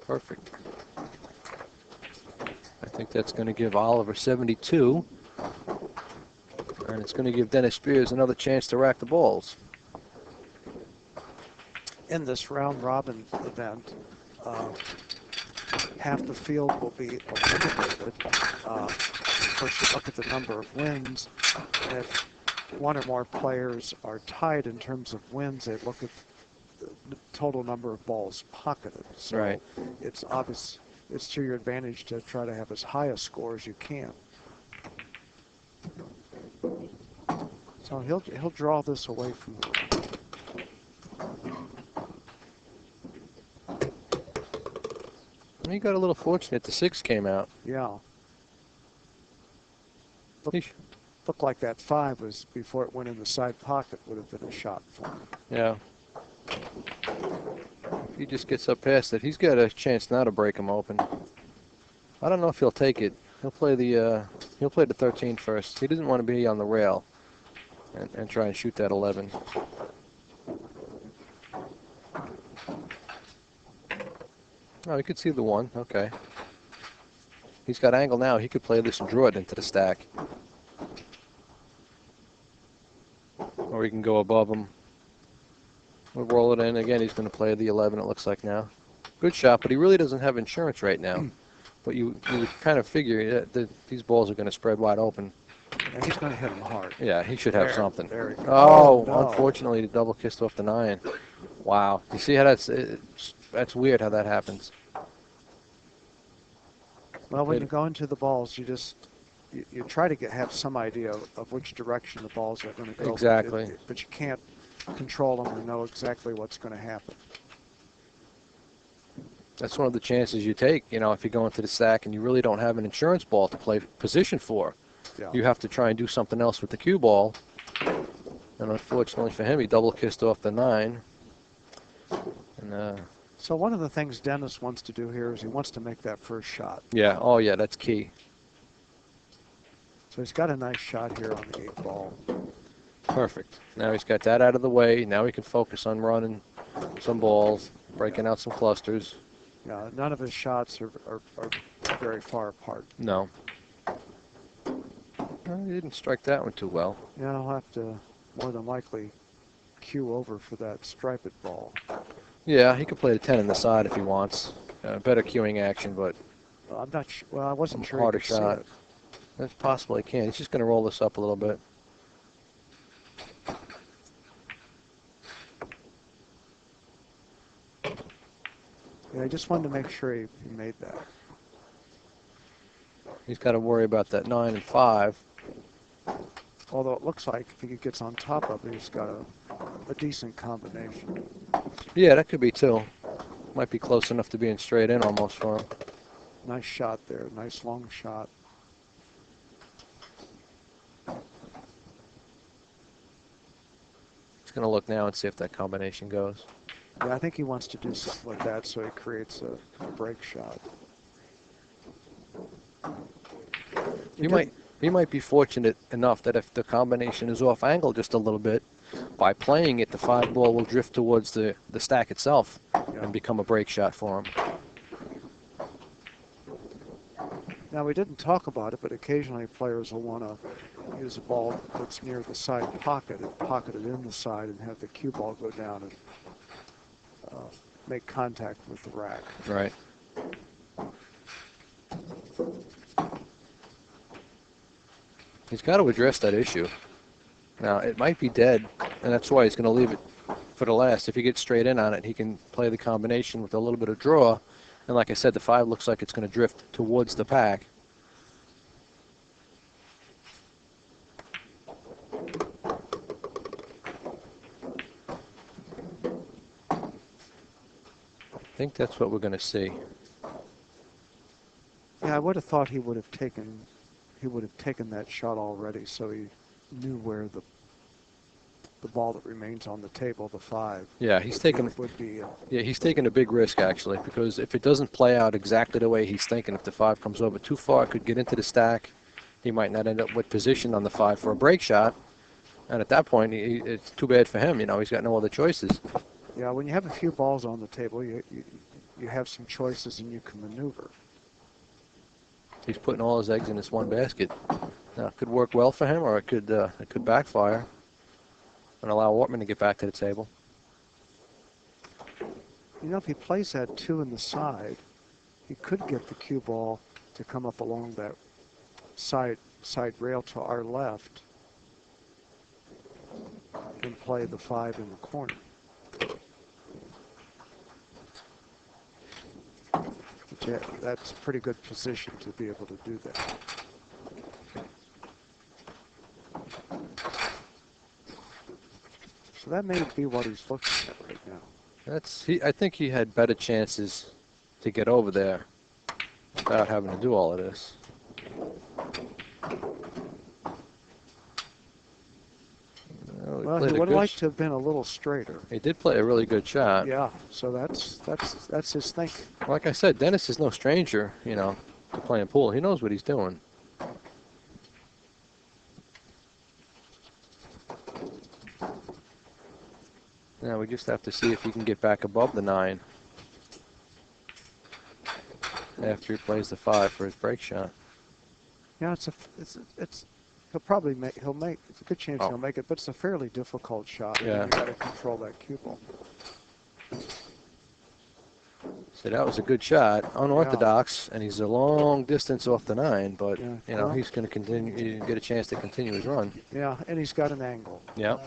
Speaker 4: Perfect. I think that's going to give Oliver 72, and it's going to give Dennis Spears another chance to rack the balls.
Speaker 2: In this round robin event, half the field will be eliminated. Of course, you look at the number of wins, and if one or more players are tied in terms of wins, they look at the total number of balls pocketed. So
Speaker 4: Right.
Speaker 2: it's obvious, it's to your advantage to try to have as high a score as you can. So he'll draw this away from the
Speaker 4: He got a little fortunate. The 6 came out.
Speaker 2: yeah.
Speaker 4: He sh-
Speaker 2: Looked like that 5 was, before it went in the side pocket, would have been a shot for him.
Speaker 4: Yeah. If he just gets up past it, he's got a chance now to break him open. I don't know if he'll take it. He'll play the 13 first. He doesn't want to be on the rail and try and shoot that 11. Oh, he could see the 1. Okay. He's got angle now. He could play this and draw it into the stack. Or he can go above him. We'll roll it in. Again, he's going to play the 11, it looks like now. Good shot, but he really doesn't have insurance right now. But you would kind of figure that these balls are going to spread wide open.
Speaker 2: And he's going to hit him hard.
Speaker 4: Yeah, he should have something.
Speaker 2: There he goes.
Speaker 4: Oh,
Speaker 2: no.
Speaker 4: Unfortunately, the double kissed off the 9. Wow. You see how that's weird how that happens.
Speaker 2: Well, when you go into the balls, you try to have some idea of which direction the balls are going to go.
Speaker 4: Exactly.
Speaker 2: But you can't control them or know exactly what's going to happen.
Speaker 4: That's one of the chances you take, if you go into the stack and you really don't have an insurance ball to play position for.
Speaker 2: Yeah.
Speaker 4: You have to try and do something else with the cue ball. And unfortunately for him, he double kissed off the 9. And
Speaker 2: So one of the things Dennis wants to do here is he wants to make that first shot.
Speaker 4: yeah, oh yeah, that's key.
Speaker 2: So he's got a nice shot here on the 8 ball.
Speaker 4: Perfect. Now he's got that out of the way. Now he can focus on running some balls, breaking out some clusters.
Speaker 2: Yeah, none of his shots are very far apart.
Speaker 4: No. He didn't strike that one too well.
Speaker 2: Yeah, I'll have to more than likely cue over for that striped ball.
Speaker 4: Yeah, he could play the 10 in the side if he wants. Better cueing action, but
Speaker 2: I'm not sure. Well, I wasn't sure.
Speaker 4: harder
Speaker 2: he could see
Speaker 4: shot.
Speaker 2: it.
Speaker 4: That's possible he can. He's just going to roll this up a little bit.
Speaker 2: Yeah, I just wanted to make sure he made that.
Speaker 4: He's got to worry about that 9 and 5.
Speaker 2: Although it looks like if he gets on top of it, he's got a a decent combination.
Speaker 4: Yeah, that could be too. Might be close enough to being straight in almost for him.
Speaker 2: Nice shot there, nice long shot.
Speaker 4: He's going to look now and see if that combination goes.
Speaker 2: Yeah, I think he wants to do something with that so he creates a break shot.
Speaker 4: He might be fortunate enough that if the combination is off angle just a little bit, by playing it, the 5 ball will drift towards the stack itself and become a break shot for him.
Speaker 2: Now, we didn't talk about it, but occasionally players will want to use a ball that's near the side pocket and pocket it in the side and have the cue ball go down and make contact with the rack.
Speaker 4: Right. He's got to address that issue. Now, it might be dead, and that's why he's going to leave it for the last. If he gets straight in on it, he can play the combination with a little bit of draw. And like I said, the 5 looks like it's going to drift towards the pack. I think that's what we're going to see.
Speaker 2: Yeah, I would have thought he would have taken that shot already, so he knew where the ball that remains on the table, the 5.
Speaker 4: Yeah, he's taking a big risk actually, because if it doesn't play out exactly the way he's thinking, if the 5 comes over too far, it could get into the stack. He might not end up with position on the 5 for a break shot, and at that point, it's too bad for him. You know, he's got no other choices.
Speaker 2: Yeah, when you have a few balls on the table, you have some choices and you can maneuver.
Speaker 4: He's putting all his eggs in this one basket. Now, it could work well for him, or it could backfire and allow Ortman to get back to the table.
Speaker 2: You know, if he plays that 2 in the side, he could get the cue ball to come up along that side rail to our left and play the 5 in the corner. Yeah, that's a pretty good position to be able to do that. So that may be what he's looking at right now.
Speaker 4: I think he had better chances to get over there without having to do all of this.
Speaker 2: Well, he would like to have been a little straighter.
Speaker 4: He did play a really good shot.
Speaker 2: Yeah, so that's his thinking.
Speaker 4: Like I said, Dennis is no stranger, you know, to playing pool. He knows what he's doing. Now we just have to see if he can get back above the 9 after he plays the 5 for his break shot.
Speaker 2: Yeah, he'll probably make. It's a good chance he'll make it, but it's a fairly difficult shot.
Speaker 4: Yeah.
Speaker 2: You got to control that cue ball.
Speaker 4: So that was a good shot, unorthodox, and he's a long distance off the 9, but
Speaker 2: Yeah.
Speaker 4: you know, he's going to continue, get a chance to continue his run.
Speaker 2: Yeah, and he's got an angle.
Speaker 4: Yeah.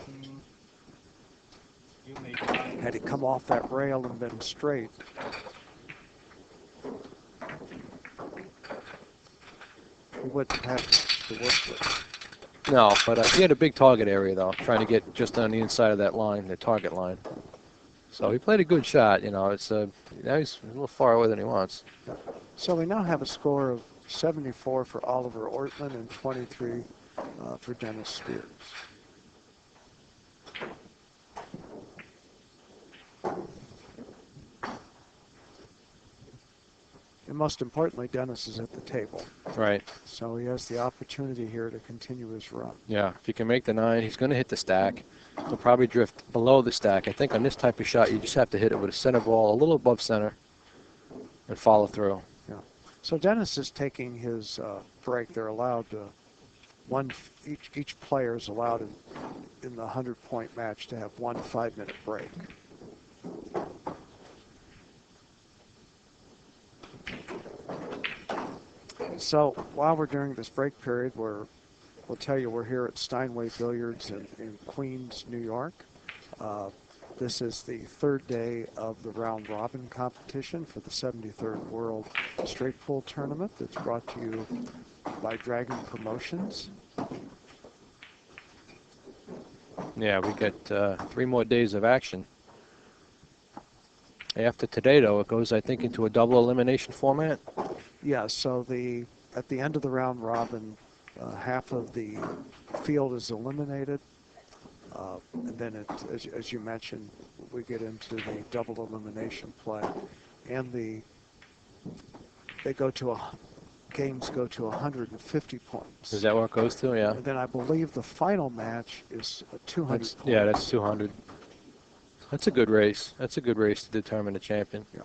Speaker 2: Had he come off that rail and been straight, he wouldn't have to work with.
Speaker 4: No, but he had a big target area, though, trying to get just on the inside of that line, the target line. So he played a good shot, you know. Now he's a little far away than he wants.
Speaker 2: So we now have a score of 74 for Oliver Ortman and 23 for Dennis Spears. And most importantly, Dennis is at the table.
Speaker 4: Right.
Speaker 2: So he has the opportunity here to continue his run.
Speaker 4: Yeah, if he can make the 9, he's going to hit the stack. He'll probably drift below the stack. I think on this type of shot, you just have to hit it with a center ball, a little above center, and follow through.
Speaker 2: Yeah. So Dennis is taking his break. They're allowed to each player is allowed in the 100-point match to have 1 5-minute break. So while we're during this break period, we'll tell you we're here at Steinway Billiards in Queens, New York. This is the 3rd day of the round robin competition for the 73rd World Straight Pool Tournament that's brought to you by Dragon Promotions.
Speaker 4: Yeah, we get 3 more days of action. After today, though, it goes, I think, into a double elimination format.
Speaker 2: Yeah, so at the end of the round robin, half of the field is eliminated. And then, as you mentioned, we get into the double elimination play. And games go to 150 points.
Speaker 4: Is that what it goes to? Yeah.
Speaker 2: And then I believe the final match is 200 points.
Speaker 4: Yeah, that's 200. That's a good race. That's a good race to determine the champion.
Speaker 2: Yeah.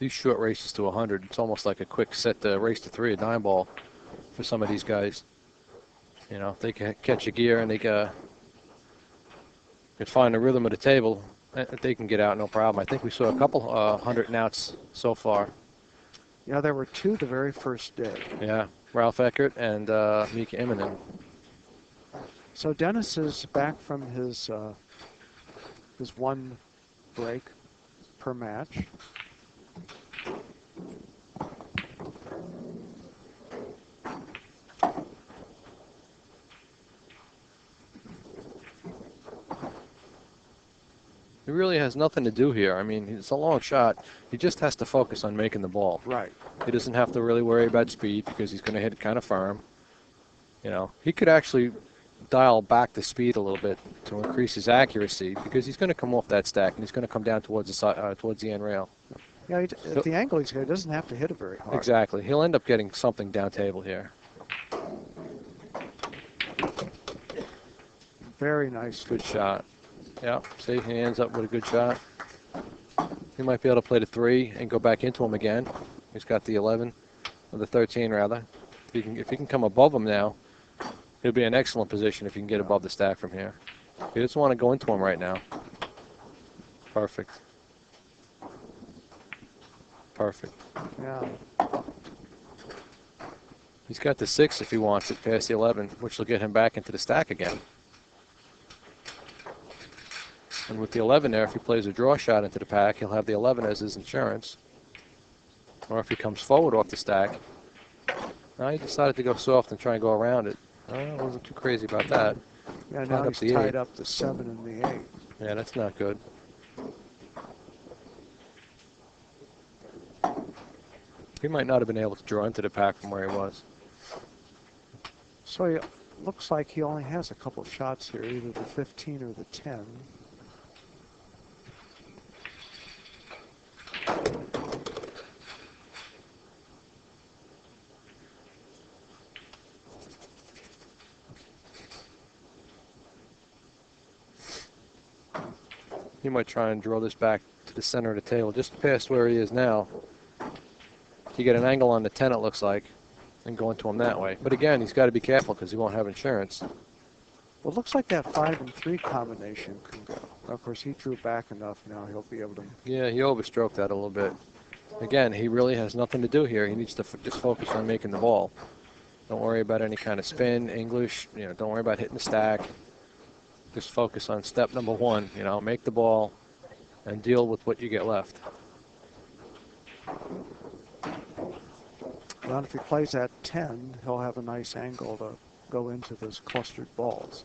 Speaker 4: These short races to 100, it's almost like a quick set to race to 3, a 9-ball for some of these guys. You know, if they can catch a gear and they can find the rhythm of the table, they can get out no problem. I think we saw a couple 100 and outs so far.
Speaker 2: Yeah, there were 2 the very first day.
Speaker 4: Yeah, Ralph Eckert and Mika Immonen.
Speaker 2: So Dennis is back from his 1 break per match.
Speaker 4: He really has nothing to do here. I mean, it's a long shot. He just has to focus on making the ball.
Speaker 2: Right.
Speaker 4: He doesn't have to really worry about speed because he's going to hit it kind of firm. You know, he could actually dial back the speed a little bit to increase his accuracy because he's going to come off that stack and he's going to come down towards the end rail.
Speaker 2: Yeah, at the angle he doesn't have to hit it very hard.
Speaker 4: Exactly. He'll end up getting something down table here.
Speaker 2: Very nice.
Speaker 4: Good shot. Yeah, see, he ends up with a good shot. He might be able to play the 3 and go back into him again. He's got the 11, or the 13 rather. If he can come above him now, he'll be in excellent position if he can get above the stack from here. He doesn't want to go into him right now. Perfect. Perfect.
Speaker 2: Yeah.
Speaker 4: He's got the 6 if he wants it past the 11, which will get him back into the stack again. And with the 11 there, if he plays a draw shot into the pack, he'll have the 11 as his insurance. Or if he comes forward off the stack. Now he decided to go soft and try and go around it. I wasn't too crazy about that.
Speaker 2: Yeah, now he's tied up the 7 and the 8.
Speaker 4: Yeah, that's not good. He might not have been able to draw into the pack from where he was.
Speaker 2: So it looks like he only has a couple of shots here, either the 15 or the 10.
Speaker 4: He might try and draw this back to the center of the table, just past where he is now. You get an angle on the 10, it looks like, and go into him that way. But again, he's got to be careful because he won't have insurance.
Speaker 2: Well, it looks like that 5 and 3 combination can go. Of course, he drew back enough now he'll be able to.
Speaker 4: Yeah, he overstroked that a little bit. Again, he really has nothing to do here. He needs to just focus on making the ball. Don't worry about any kind of spin, English. You know, don't worry about hitting the stack. Just focus on step number 1. You know, make the ball and deal with what you get left.
Speaker 2: Well, if he plays at 10, he'll have a nice angle to go into those clustered balls.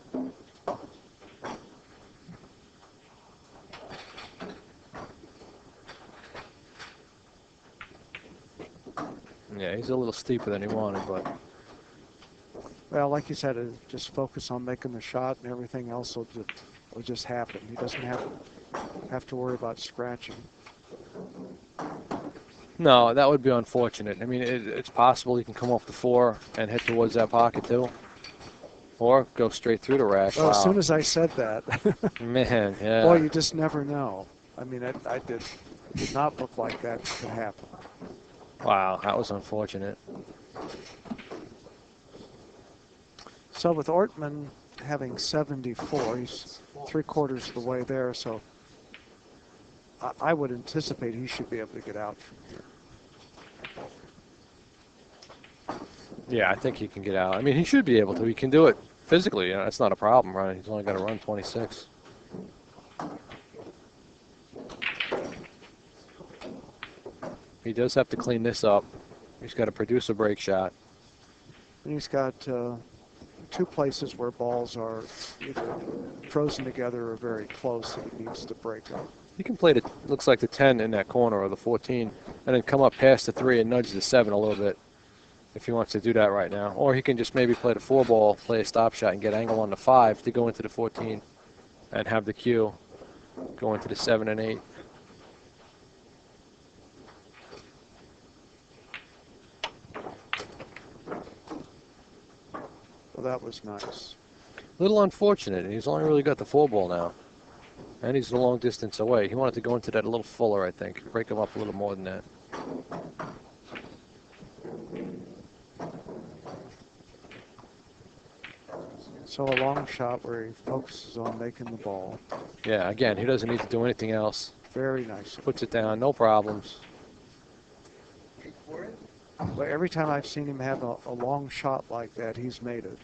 Speaker 4: Yeah, he's a little steeper than he wanted, but
Speaker 2: Well, like you said, just focus on making the shot and everything else will just happen. He doesn't have to worry about scratching.
Speaker 4: no, that would be unfortunate. I mean, it's possible he can come off the 4 and head towards that pocket too, or go straight through the rack.
Speaker 2: Well,
Speaker 4: Wow.
Speaker 2: as soon as I said that,
Speaker 4: Man, yeah.
Speaker 2: boy, you just never know. I mean, I did not look like that could happen.
Speaker 4: Wow, that was unfortunate.
Speaker 2: So with Ortman having 74, he's 3/4 of the way there, so I would anticipate he should be able to get out from here.
Speaker 4: Yeah, I think he can get out. I mean, he should be able to. He can do it physically. You know, that's not a problem, right? He's only got to run 26. He does have to clean this up. He's got to produce a break shot.
Speaker 2: And he's got 2 places where balls are either frozen together or very close that he needs to break up.
Speaker 4: He can play looks like the 10 in that corner or the 14, and then come up past the 3 and nudge the 7 a little bit if he wants to do that right now. Or he can just maybe play the 4 ball, play a stop shot, and get angle on the 5 to go into the 14 and have the cue go into the 7 and 8.
Speaker 2: Well, that was nice.
Speaker 4: A little unfortunate. He's only really got the 4 ball now. And he's a long distance away. He wanted to go into that a little fuller, I think. Break him up a little more than that.
Speaker 2: So a long shot where he focuses on making the ball.
Speaker 4: Yeah, again, he doesn't need to do anything else.
Speaker 2: Very nice.
Speaker 4: Puts it down, no problems.
Speaker 2: But every time I've seen him have a long shot like that, he's made it.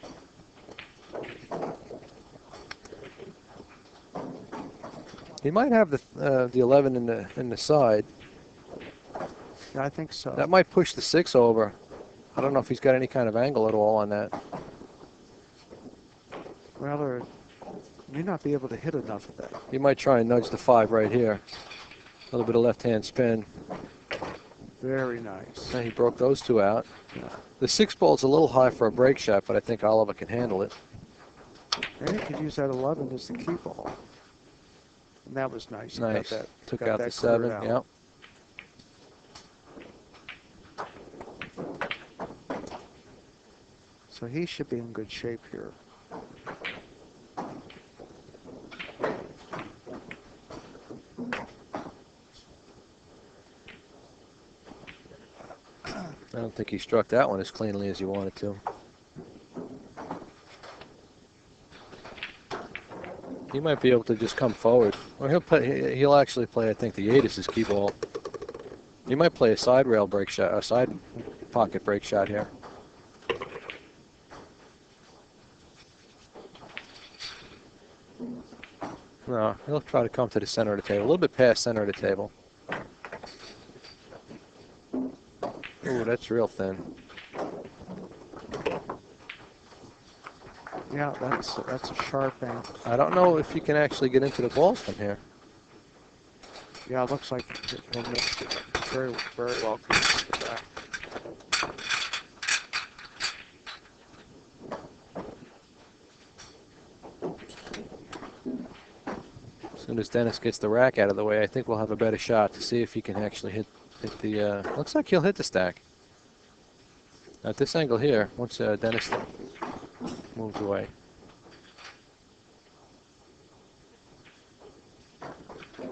Speaker 4: He might have the 11 in the side.
Speaker 2: Yeah, I think so.
Speaker 4: That might push the 6 over. I don't know if he's got any kind of angle at all on that.
Speaker 2: Well, or may not be able to hit enough of that.
Speaker 4: He might try and nudge the 5 right here. A little bit of left-hand spin.
Speaker 2: Very nice.
Speaker 4: And he broke those 2 out. The 6 ball's a little high for a break shot, but I think Oliver can handle it.
Speaker 2: And he could use that 11 as the key ball. And that was nice. He
Speaker 4: Nice.
Speaker 2: Took
Speaker 4: out the 7. Yep.
Speaker 2: So he should be in good shape here.
Speaker 4: I don't think he struck that one as cleanly as he wanted to. He might be able to just come forward. Or he'll actually play, I think, the 8 as his key ball. He might play a side rail break shot, a side pocket break shot here. No, he'll try to come to the center of the table, a little bit past center of the table. Ooh, that's real thin.
Speaker 2: Yeah, that's a sharp angle.
Speaker 4: I don't know if you can actually get into the balls from here.
Speaker 2: Yeah, it looks like he'll miss it. Very, very well connected to that.
Speaker 4: As soon as Dennis gets the rack out of the way, I think we'll have a better shot to see if he can actually hit the. Looks like he'll hit the stack. At this angle here, once Dennis moves away.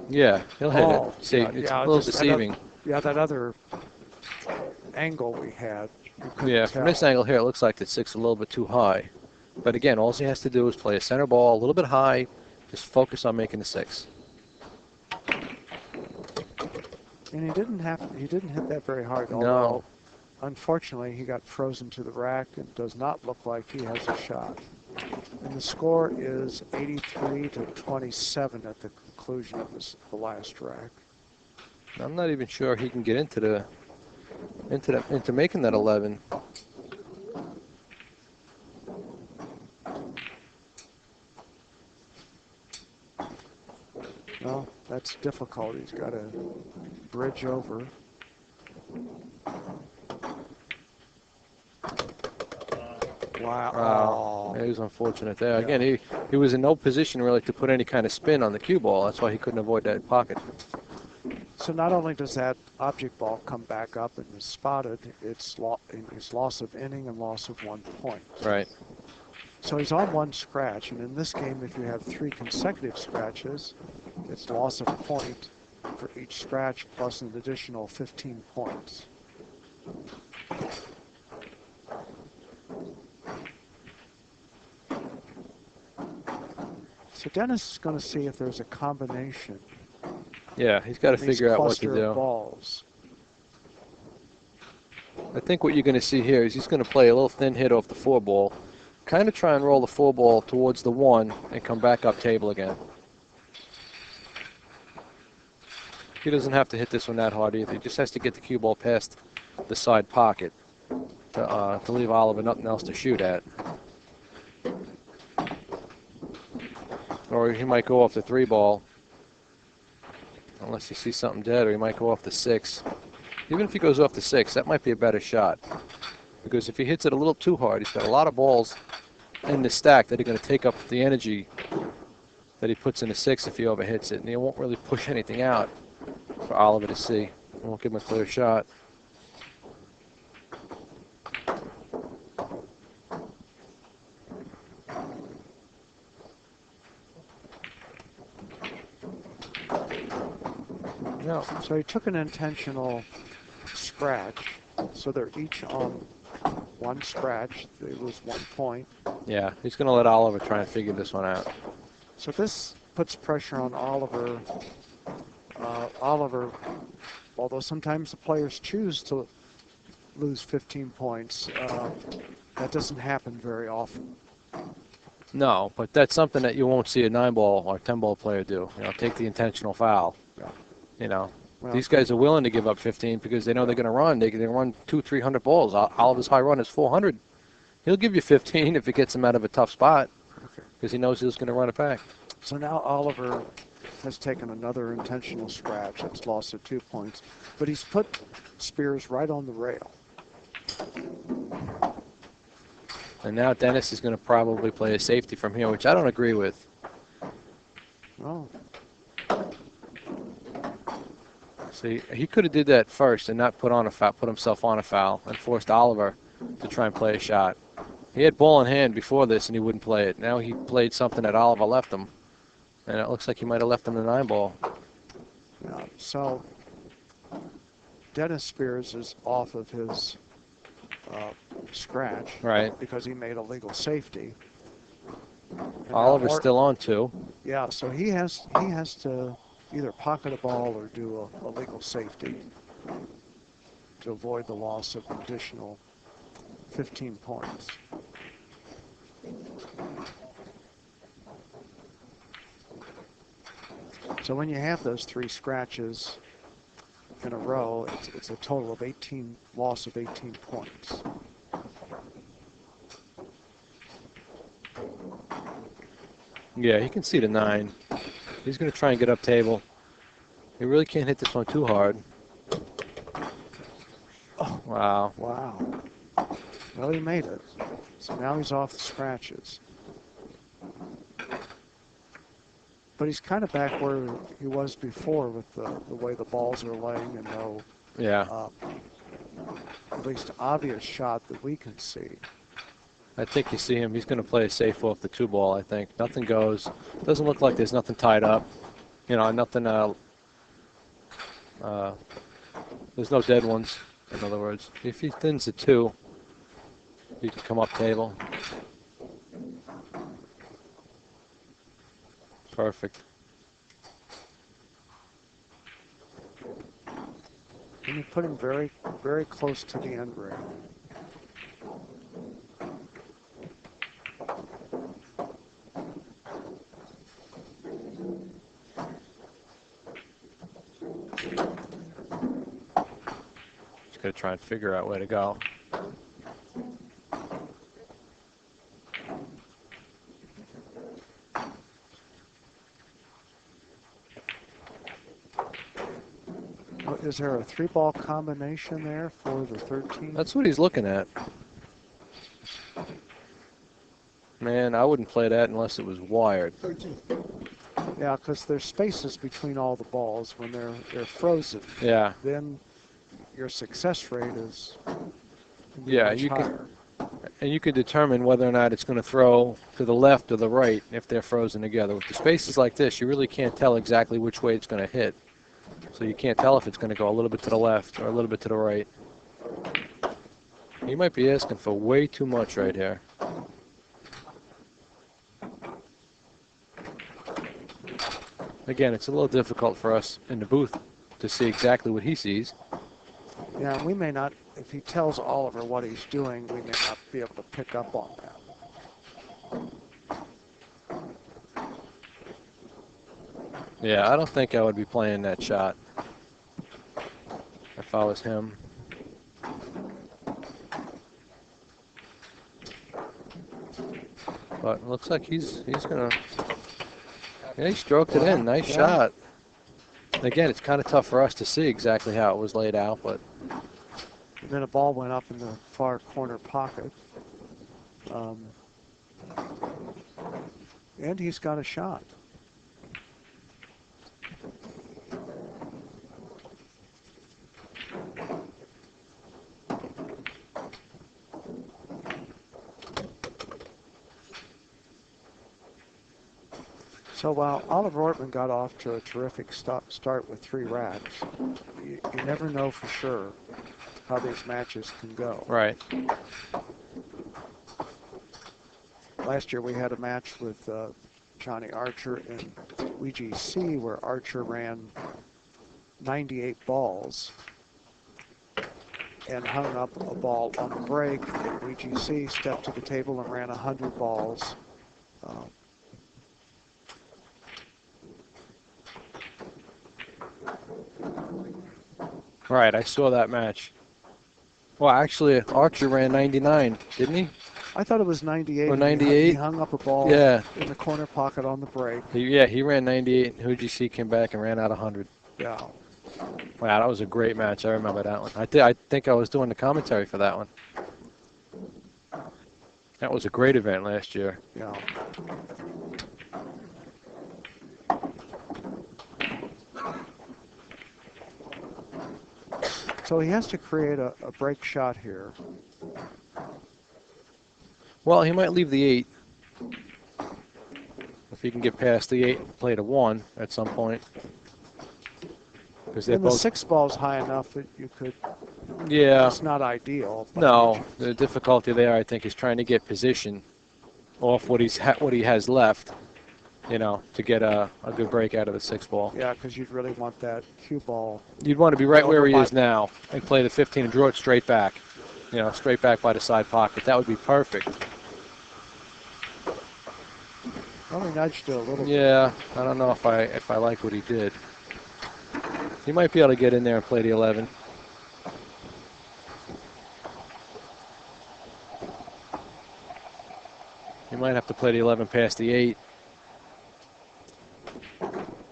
Speaker 4: Yeah, he'll hit it. See, it's a little deceiving.
Speaker 2: That other angle we had.
Speaker 4: Yeah, from this angle here, it looks like the 6 is a little bit too high. But again, all he has to do is play a center ball a little bit high, just focus on making the 6.
Speaker 2: And he didn't hit that very hard.
Speaker 4: No.
Speaker 2: Although, unfortunately, he got frozen to the rack and does not look like he has a shot. And the score is 83-27 at the conclusion of the last rack.
Speaker 4: I'm not even sure he can get into making that 11.
Speaker 2: Well, that's difficult. He's got to bridge over. Wow.
Speaker 4: Yeah, he was unfortunate there. Yeah. Again, he was in no position really to put any kind of spin on the cue ball. That's why he couldn't avoid that pocket.
Speaker 2: So not only does that object ball come back up and is spotted, it's loss of inning and loss of 1 point.
Speaker 4: Right.
Speaker 2: So he's on 1 scratch, and in this game, if you have 3 consecutive scratches, it's loss of a point for each scratch plus an additional 15 points. So Dennis is going to see if there's a combination.
Speaker 4: Yeah, he's got to figure out what to do.
Speaker 2: Balls.
Speaker 4: I think what you're going to see here is he's going to play a little thin hit off the 4 ball, kind of try and roll the 4 ball towards the 1 and come back up table again. He doesn't have to hit this one that hard either. He just has to get the cue ball past the side pocket to leave Oliver nothing else to shoot at. Or he might go off the 3 ball, unless he sees something dead, or he might go off the 6. Even if he goes off the 6, that might be a better shot. Because if he hits it a little too hard, he's got a lot of balls in the stack that are going to take up the energy that he puts in the 6 if he overhits it. And he won't really push anything out for Oliver to see. It won't give him a clear shot.
Speaker 2: No, so he took an intentional scratch, so they're each on 1 scratch. They lose 1 point.
Speaker 4: Yeah, he's going to let Oliver try and figure this one out.
Speaker 2: So this puts pressure on Oliver. Oliver, although sometimes the players choose to lose 15 points, that doesn't happen very often.
Speaker 4: No, but that's something that you won't see a 9-ball or 10-ball player do. You know, take the intentional foul.
Speaker 2: Yeah.
Speaker 4: You know,
Speaker 2: Well,
Speaker 4: these guys are willing to give up 15 because they know they're going to run. They can run 200-300 balls. Oliver's high run is 400. He'll give you 15 if it gets him out of a tough spot because he knows he's going to run it back.
Speaker 2: So now Oliver has taken another intentional scratch. It's lost at 2 points, but he's put Spears right on the rail.
Speaker 4: And now Dennis is going to probably play a safety from here, which I don't agree with.
Speaker 2: Oh,
Speaker 4: See, he could have did that first and not put himself on a foul and forced Oliver to try and play a shot. He had ball in hand before this and he wouldn't play it. Now he played something that Oliver left him, and it looks like he might have left him the 9-ball.
Speaker 2: yeah. So Dennis Spears is off of his scratch,
Speaker 4: Right.
Speaker 2: because he made a legal safety. And now
Speaker 4: Oliver's still on 2.
Speaker 2: Yeah, so he has to either pocket a ball or do a legal safety to avoid the loss of an additional 15 points. So when you have those 3 scratches in a row, it's a total of loss of 18 points.
Speaker 4: Yeah, he can see the 9. He's going to try and get up table. He really can't hit this one too hard.
Speaker 2: Oh,
Speaker 4: wow.
Speaker 2: Wow. Well, he made it. So now he's off the scratches. But he's kind of back where he was before with the way the balls are laying and no,
Speaker 4: Yeah.
Speaker 2: at least obvious shot that we can see.
Speaker 4: I think you see him. He's going to play a safe off the 2-ball, I think. Nothing goes. Doesn't look like there's nothing tied up. You know, nothing. There's no dead ones, in other words. If he thins the 2, he can come up table. Perfect.
Speaker 2: And you put him very, very close to the end rail.
Speaker 4: Just got to try and figure out where to go.
Speaker 2: Is there a 3-ball combination there for the 13?
Speaker 4: That's what he's looking at. Man, I wouldn't play that unless it was wired.
Speaker 1: 13.
Speaker 2: Yeah, because there's spaces between all the balls when they're frozen.
Speaker 4: Yeah.
Speaker 2: Then your success rate is
Speaker 4: Yeah,
Speaker 2: much
Speaker 4: you
Speaker 2: higher.
Speaker 4: And you can determine whether or not it's going to throw to the left or the right if they're frozen together. With the spaces like this, you really can't tell exactly which way it's going to hit. So you can't tell if it's going to go a little bit to the left or a little bit to the right. He might be asking for way too much right here. Again, it's a little difficult for us in the booth to see exactly what he sees.
Speaker 2: Yeah, we may not, if he tells Oliver what he's doing, we may not be able to pick up on that.
Speaker 4: Yeah, I don't think I would be playing that shot if I was him. But it looks like he's gonna. Yeah, he stroked it in. Nice shot. Again, it's kind of tough for us to see exactly how it was laid out, but
Speaker 2: And then a ball went up in the far corner pocket. And he's got a shot. So while Oliver Ortman got off to a terrific start with 3 racks, you never know for sure how these matches can go.
Speaker 4: right.
Speaker 2: Last year we had a match with Johnny Archer in WGC where Archer ran 98 balls and hung up a ball on the break. And WGC stepped to the table and ran 100 balls.
Speaker 4: Right, I saw that match. Well, actually, Archer ran 99, didn't he?
Speaker 2: I thought it was 98.
Speaker 4: Or 98?
Speaker 2: He hung up a ball
Speaker 4: Yeah.
Speaker 2: in the corner pocket on the break.
Speaker 4: He ran 98, and WGC came back and ran out 100.
Speaker 2: Yeah.
Speaker 4: Wow, that was a great match. I remember that one. I think I was doing the commentary for that one. That was a great event last year.
Speaker 2: Yeah. So he has to create a break shot here.
Speaker 4: Well, he might leave the 8. If he can get past the 8 and play the 1 at some point. Because they're
Speaker 2: And the
Speaker 4: both
Speaker 2: 6 ball's high enough that you could.
Speaker 4: Yeah.
Speaker 2: It's not ideal.
Speaker 4: No, the difficulty there, I think, is trying to get position off what he has left, you know, to get a good break out of the 6 ball.
Speaker 2: Yeah, because you'd really want that cue ball.
Speaker 4: You'd want to be right where he
Speaker 2: Over
Speaker 4: is now and play the 15 and draw it straight back, you know, straight back by the side pocket. That would be perfect.
Speaker 2: Well, he nudged it a little bit.
Speaker 4: Yeah, I don't know if I like what he did. He might be able to get in there and play the 11. He might have to play the 11 past the 8,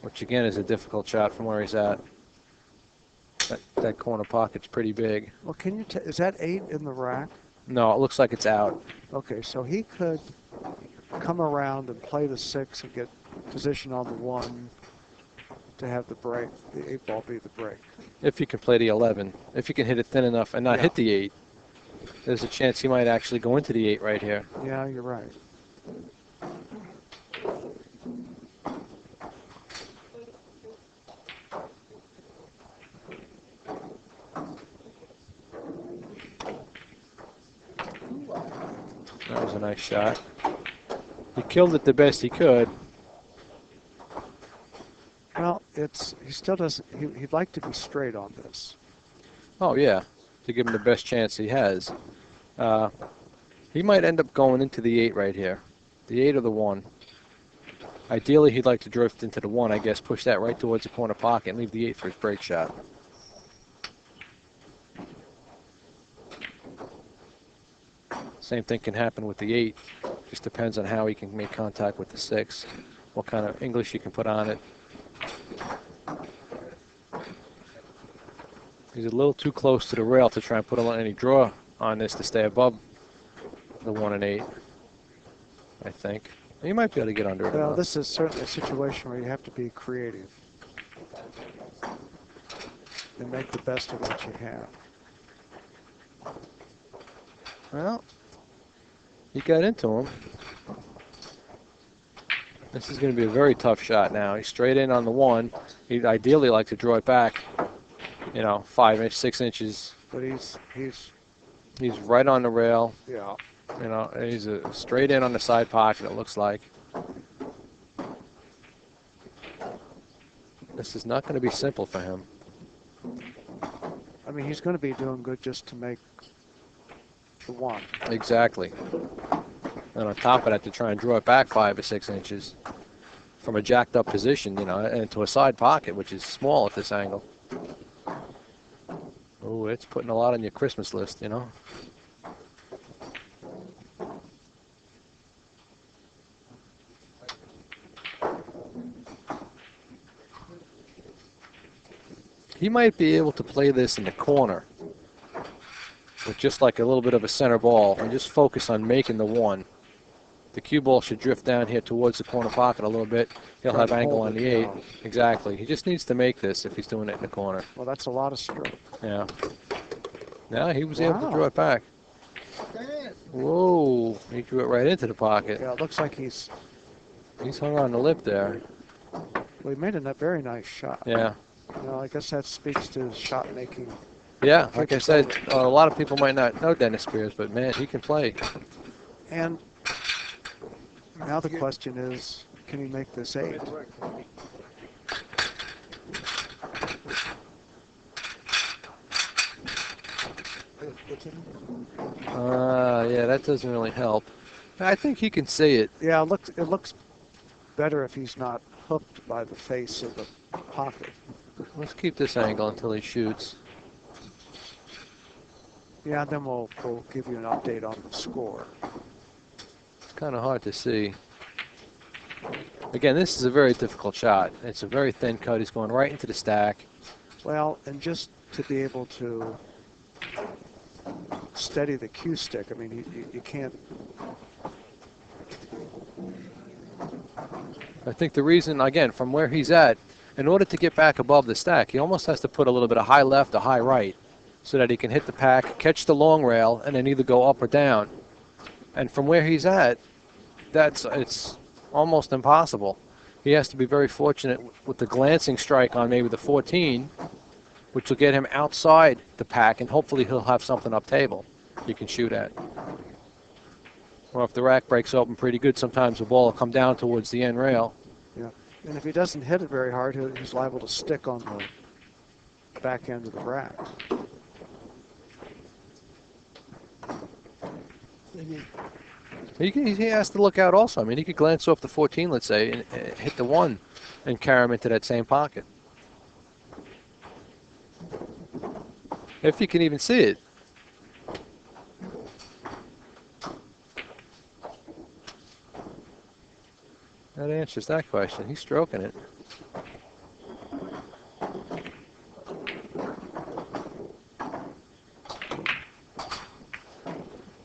Speaker 4: which again is a difficult shot from where he's at. That corner pocket's pretty big.
Speaker 2: Well, can you is that 8 in the rack?
Speaker 4: No, it looks like it's out.
Speaker 2: Okay, so he could come around and play the 6 and get position on the 1 to have the break, the 8 ball be the break.
Speaker 4: If he can play the 11, if he can hit it thin enough and not hit the 8, there's a chance he might actually go into the 8 right here.
Speaker 2: Yeah, you're right.
Speaker 4: That was a nice shot. He killed it the best he could.
Speaker 2: Well, he still doesn't. He'd like to be straight on this.
Speaker 4: Oh yeah, to give him the best chance he has. He might end up going into the 8 right here, the 8 or the 1. Ideally, he'd like to drift into the 1, I guess, push that right towards the corner pocket and leave the 8 for his break shot. Same thing can happen with the 8. Just depends on how he can make contact with the 6, what kind of English he can put on it. He's a little too close to the rail to try and put any draw on this to stay above the 1 and 8, I think. He might be able to get under it.
Speaker 2: Well,
Speaker 4: enough.
Speaker 2: this is certainly a situation where you have to be creative and make the best of what you have.
Speaker 4: Well, he got into him. This is going to be a very tough shot now. He's straight in on the 1. He'd ideally like to draw it back, you know, 6 inches.
Speaker 2: But he's
Speaker 4: right on the rail.
Speaker 2: yeah.
Speaker 4: You know, and he's straight in on the side pocket, it looks like. This is not going to be simple for him.
Speaker 2: I mean, he's going to be doing good just to make the 1.
Speaker 4: Exactly. And on top of that, to try and draw it back 5 or 6 inches from a jacked up position, you know, into a side pocket, which is small at this angle. Oh, it's putting a lot on your Christmas list, you know. He might be able to play this in the corner with just like a little bit of a center ball and just focus on making the one. The cue ball should drift down here towards the corner pocket a little bit. He'll
Speaker 2: Try
Speaker 4: have
Speaker 2: to
Speaker 4: angle
Speaker 2: hold
Speaker 4: on
Speaker 2: it
Speaker 4: the 8.
Speaker 2: down.
Speaker 4: Exactly. He just needs to make this if he's doing it in the corner.
Speaker 2: Well, that's a lot of stroke.
Speaker 4: Yeah. Now he was able to
Speaker 2: Wow.
Speaker 4: draw it back. Whoa. He drew it right into the pocket.
Speaker 2: Yeah, it looks like he's,
Speaker 4: He's hung on the lip there.
Speaker 2: well, he made a very nice shot.
Speaker 4: Yeah.
Speaker 2: You know, I guess that speaks to his shot making.
Speaker 4: Yeah, like I said, a lot of people might not know Dennis Spears, but man, he can play.
Speaker 2: And now the question is, can he make this 8?
Speaker 4: Yeah, that doesn't really help. I think he can see it.
Speaker 2: Yeah, it looks better if he's not hooked by the face of the pocket.
Speaker 4: Let's keep this angle until he shoots.
Speaker 2: Yeah, then we'll give you an update on the score.
Speaker 4: It's kind of hard to see. Again, this is a very difficult shot. It's a very thin cut. He's going right into the stack.
Speaker 2: Well, and just to be able to steady the cue stick, I mean, you can't.
Speaker 4: I think the reason, again, from where he's at, in order to get back above the stack, he almost has to put a little bit of high left or high right so that he can hit the pack, catch the long rail, and then either go up or down. And from where he's at, it's almost impossible. He has to be very fortunate with the glancing strike on maybe the 14, which will get him outside the pack, and hopefully he'll have something up table you can shoot at. Or if the rack breaks open pretty good, sometimes the ball will come down towards the end rail.
Speaker 2: Yeah, and if he doesn't hit it very hard, he's liable to stick on the back end of the rack.
Speaker 4: He has to look out also. I mean, he could glance off the 14, let's say, and hit the 1 and carry him into that same pocket. If you can even see it. That answers that question. He's stroking it.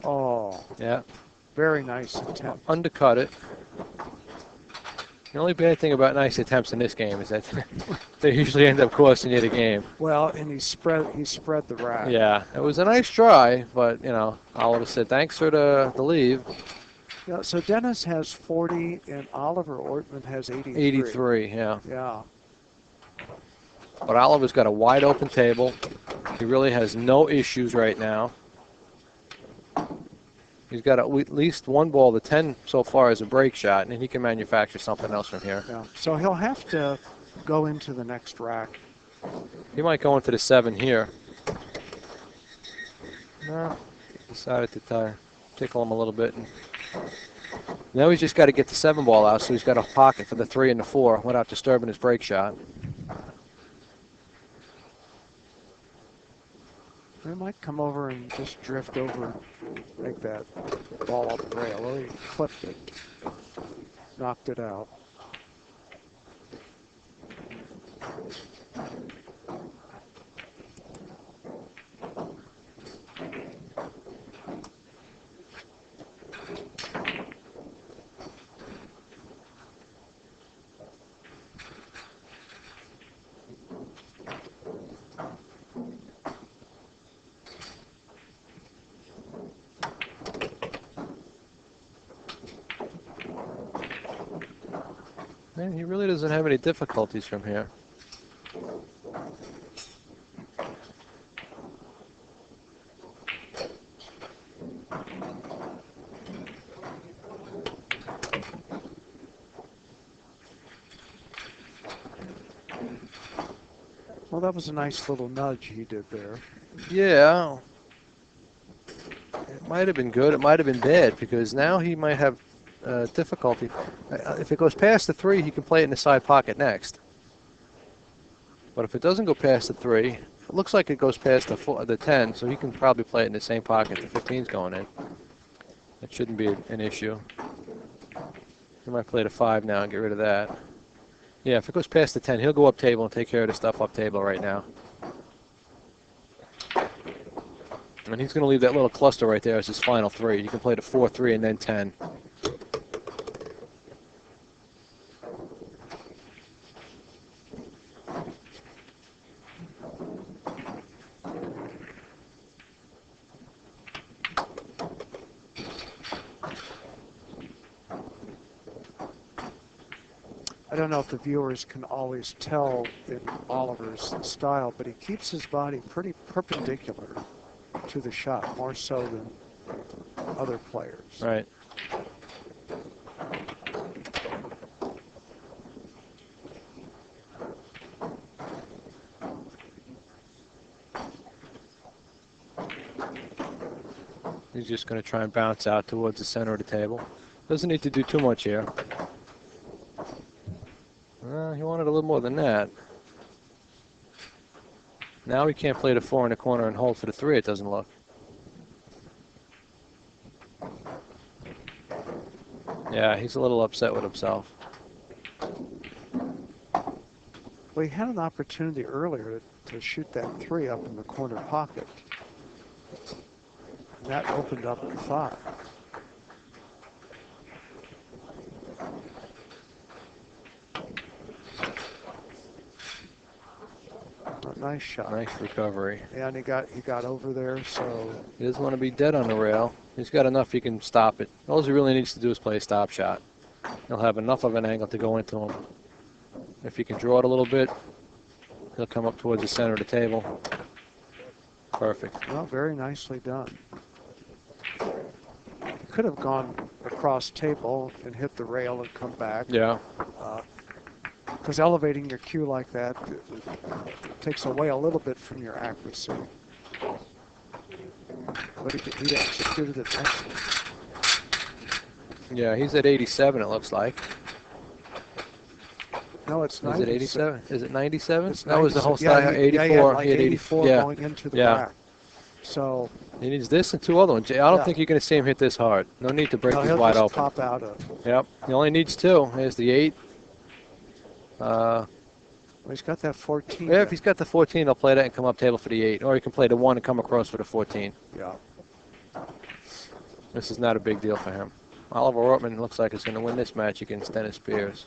Speaker 2: Oh,
Speaker 4: Yeah.
Speaker 2: very nice attempt.
Speaker 4: Undercut it. The only bad thing about nice attempts in this game is that they usually end up costing you the game.
Speaker 2: Well, and he spread the rack.
Speaker 4: Yeah, it was a nice try, but, you know, Oliver said thanks for the leave.
Speaker 2: Yeah, so Dennis has 40 and Oliver Ortman has 83.
Speaker 4: 83, yeah.
Speaker 2: Yeah.
Speaker 4: But Oliver's got a wide open table. He really has no issues right now. He's got at least one ball. The 10 so far is a break shot, and he can manufacture something else from here.
Speaker 2: Yeah. So he'll have to go into the next rack.
Speaker 4: He might go into the 7 here. No, he decided to tickle him a little bit. And now he's just got to get the 7 ball out, so he's got a pocket for the 3 and the 4 without disturbing his break shot.
Speaker 2: He might come over and just drift over, make that ball up the rail. Oh, he clipped it, knocked it out.
Speaker 4: Man, he really doesn't have any difficulties from here.
Speaker 2: Well, that was a nice little nudge he did there.
Speaker 4: Yeah. It might have been good. It might have been bad because now he might have difficulty. If it goes past the 3, he can play it in the side pocket next. But if it doesn't go past the 3, it looks like it goes past the 10, so he can probably play it in the same pocket the 15's going in. That shouldn't be an issue. He might play the 5 now and get rid of that. Yeah, if it goes past the 10, he'll go up table and take care of the stuff up table right now. And he's going to leave that little cluster right there as his final 3. You can play the 4-3 and then 10.
Speaker 2: I don't know if the viewers can always tell in Oliver's style, but he keeps his body pretty perpendicular to the shot, more so than other players.
Speaker 4: Right. He's just going to try and bounce out towards the center of the table. Doesn't need to do too much here. He wanted a little more than that. Now he can't play the 4 in the corner and hold for the 3, it doesn't look. Yeah, he's a little upset with himself.
Speaker 2: Well, he had an opportunity earlier to shoot that 3 up in the corner pocket. And that opened up the 5. Nice shot.
Speaker 4: Nice recovery.
Speaker 2: And he got over there, so
Speaker 4: He doesn't want to be dead on the rail. He's got enough he can stop it. All he really needs to do is play a stop shot. He'll have enough of an angle to go into him. If he can draw it a little bit, he'll come up towards the center of the table. Perfect.
Speaker 2: well, very nicely done. Could have gone across table and hit the rail and come back.
Speaker 4: Yeah.
Speaker 2: Because elevating your cue like that takes away a little bit from your accuracy. But he executed it excellent.
Speaker 4: Yeah, he's at 87, it looks like.
Speaker 2: No, it's
Speaker 4: Is
Speaker 2: 97.
Speaker 4: it 87? Is it 97?
Speaker 2: It's
Speaker 4: That was the whole
Speaker 2: 97.
Speaker 4: style.
Speaker 2: Yeah,
Speaker 4: 84.
Speaker 2: he had like
Speaker 4: He had
Speaker 2: 84
Speaker 4: yeah.
Speaker 2: going into the
Speaker 4: Yeah.
Speaker 2: rack. So
Speaker 4: He needs this and 2 other ones. I don't
Speaker 2: Yeah.
Speaker 4: think you're going to see him hit this hard. No need to break
Speaker 2: no,
Speaker 4: these
Speaker 2: he'll
Speaker 4: wide
Speaker 2: just
Speaker 4: open.
Speaker 2: pop out of.
Speaker 4: Yep. He only needs 2. Here's the 8.
Speaker 2: Well, he's got that 14.
Speaker 4: Yeah, if he's got the 14, he'll play that and come up table for the 8. Or he can play the 1 and come across for the 14.
Speaker 2: Yeah.
Speaker 4: This is not a big deal for him. Oliver Ortman looks like he's going to win this match against Dennis Spears.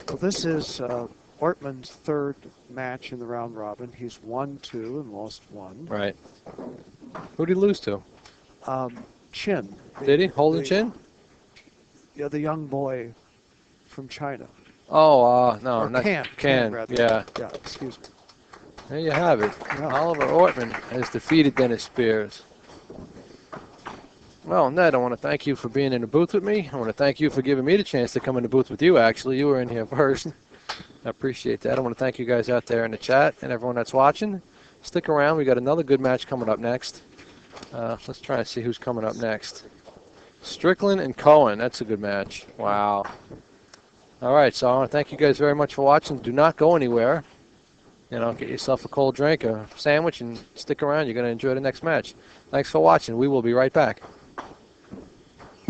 Speaker 2: Well, this is Ortman's 3rd match in the round robin. He's won 2 and lost 1.
Speaker 4: Right. Who did he lose to?
Speaker 2: Chin.
Speaker 4: Did he? Holden Chin?
Speaker 2: Yeah, the young boy from China.
Speaker 4: Oh, no.
Speaker 2: Or
Speaker 4: Not
Speaker 2: Can, rather.
Speaker 4: Yeah.
Speaker 2: Yeah, excuse me.
Speaker 4: There you have it.
Speaker 2: Yeah.
Speaker 4: Oliver Ortman has defeated Dennis Spears. Well, Ned, I want to thank you for being in the booth with me. I want to thank you for giving me the chance to come in the booth with you, actually. You were in here first. I appreciate that. I want to thank you guys out there in the chat and everyone that's watching. Stick around. We got another good match coming up next. Let's try and see who's coming up next. Strickland and Cohen. That's a good match. Wow. All right, so I want to thank you guys very much for watching. Do not go anywhere. Get yourself a cold drink, a sandwich, and stick around. You're going to enjoy the next match. Thanks for watching. We will be right back.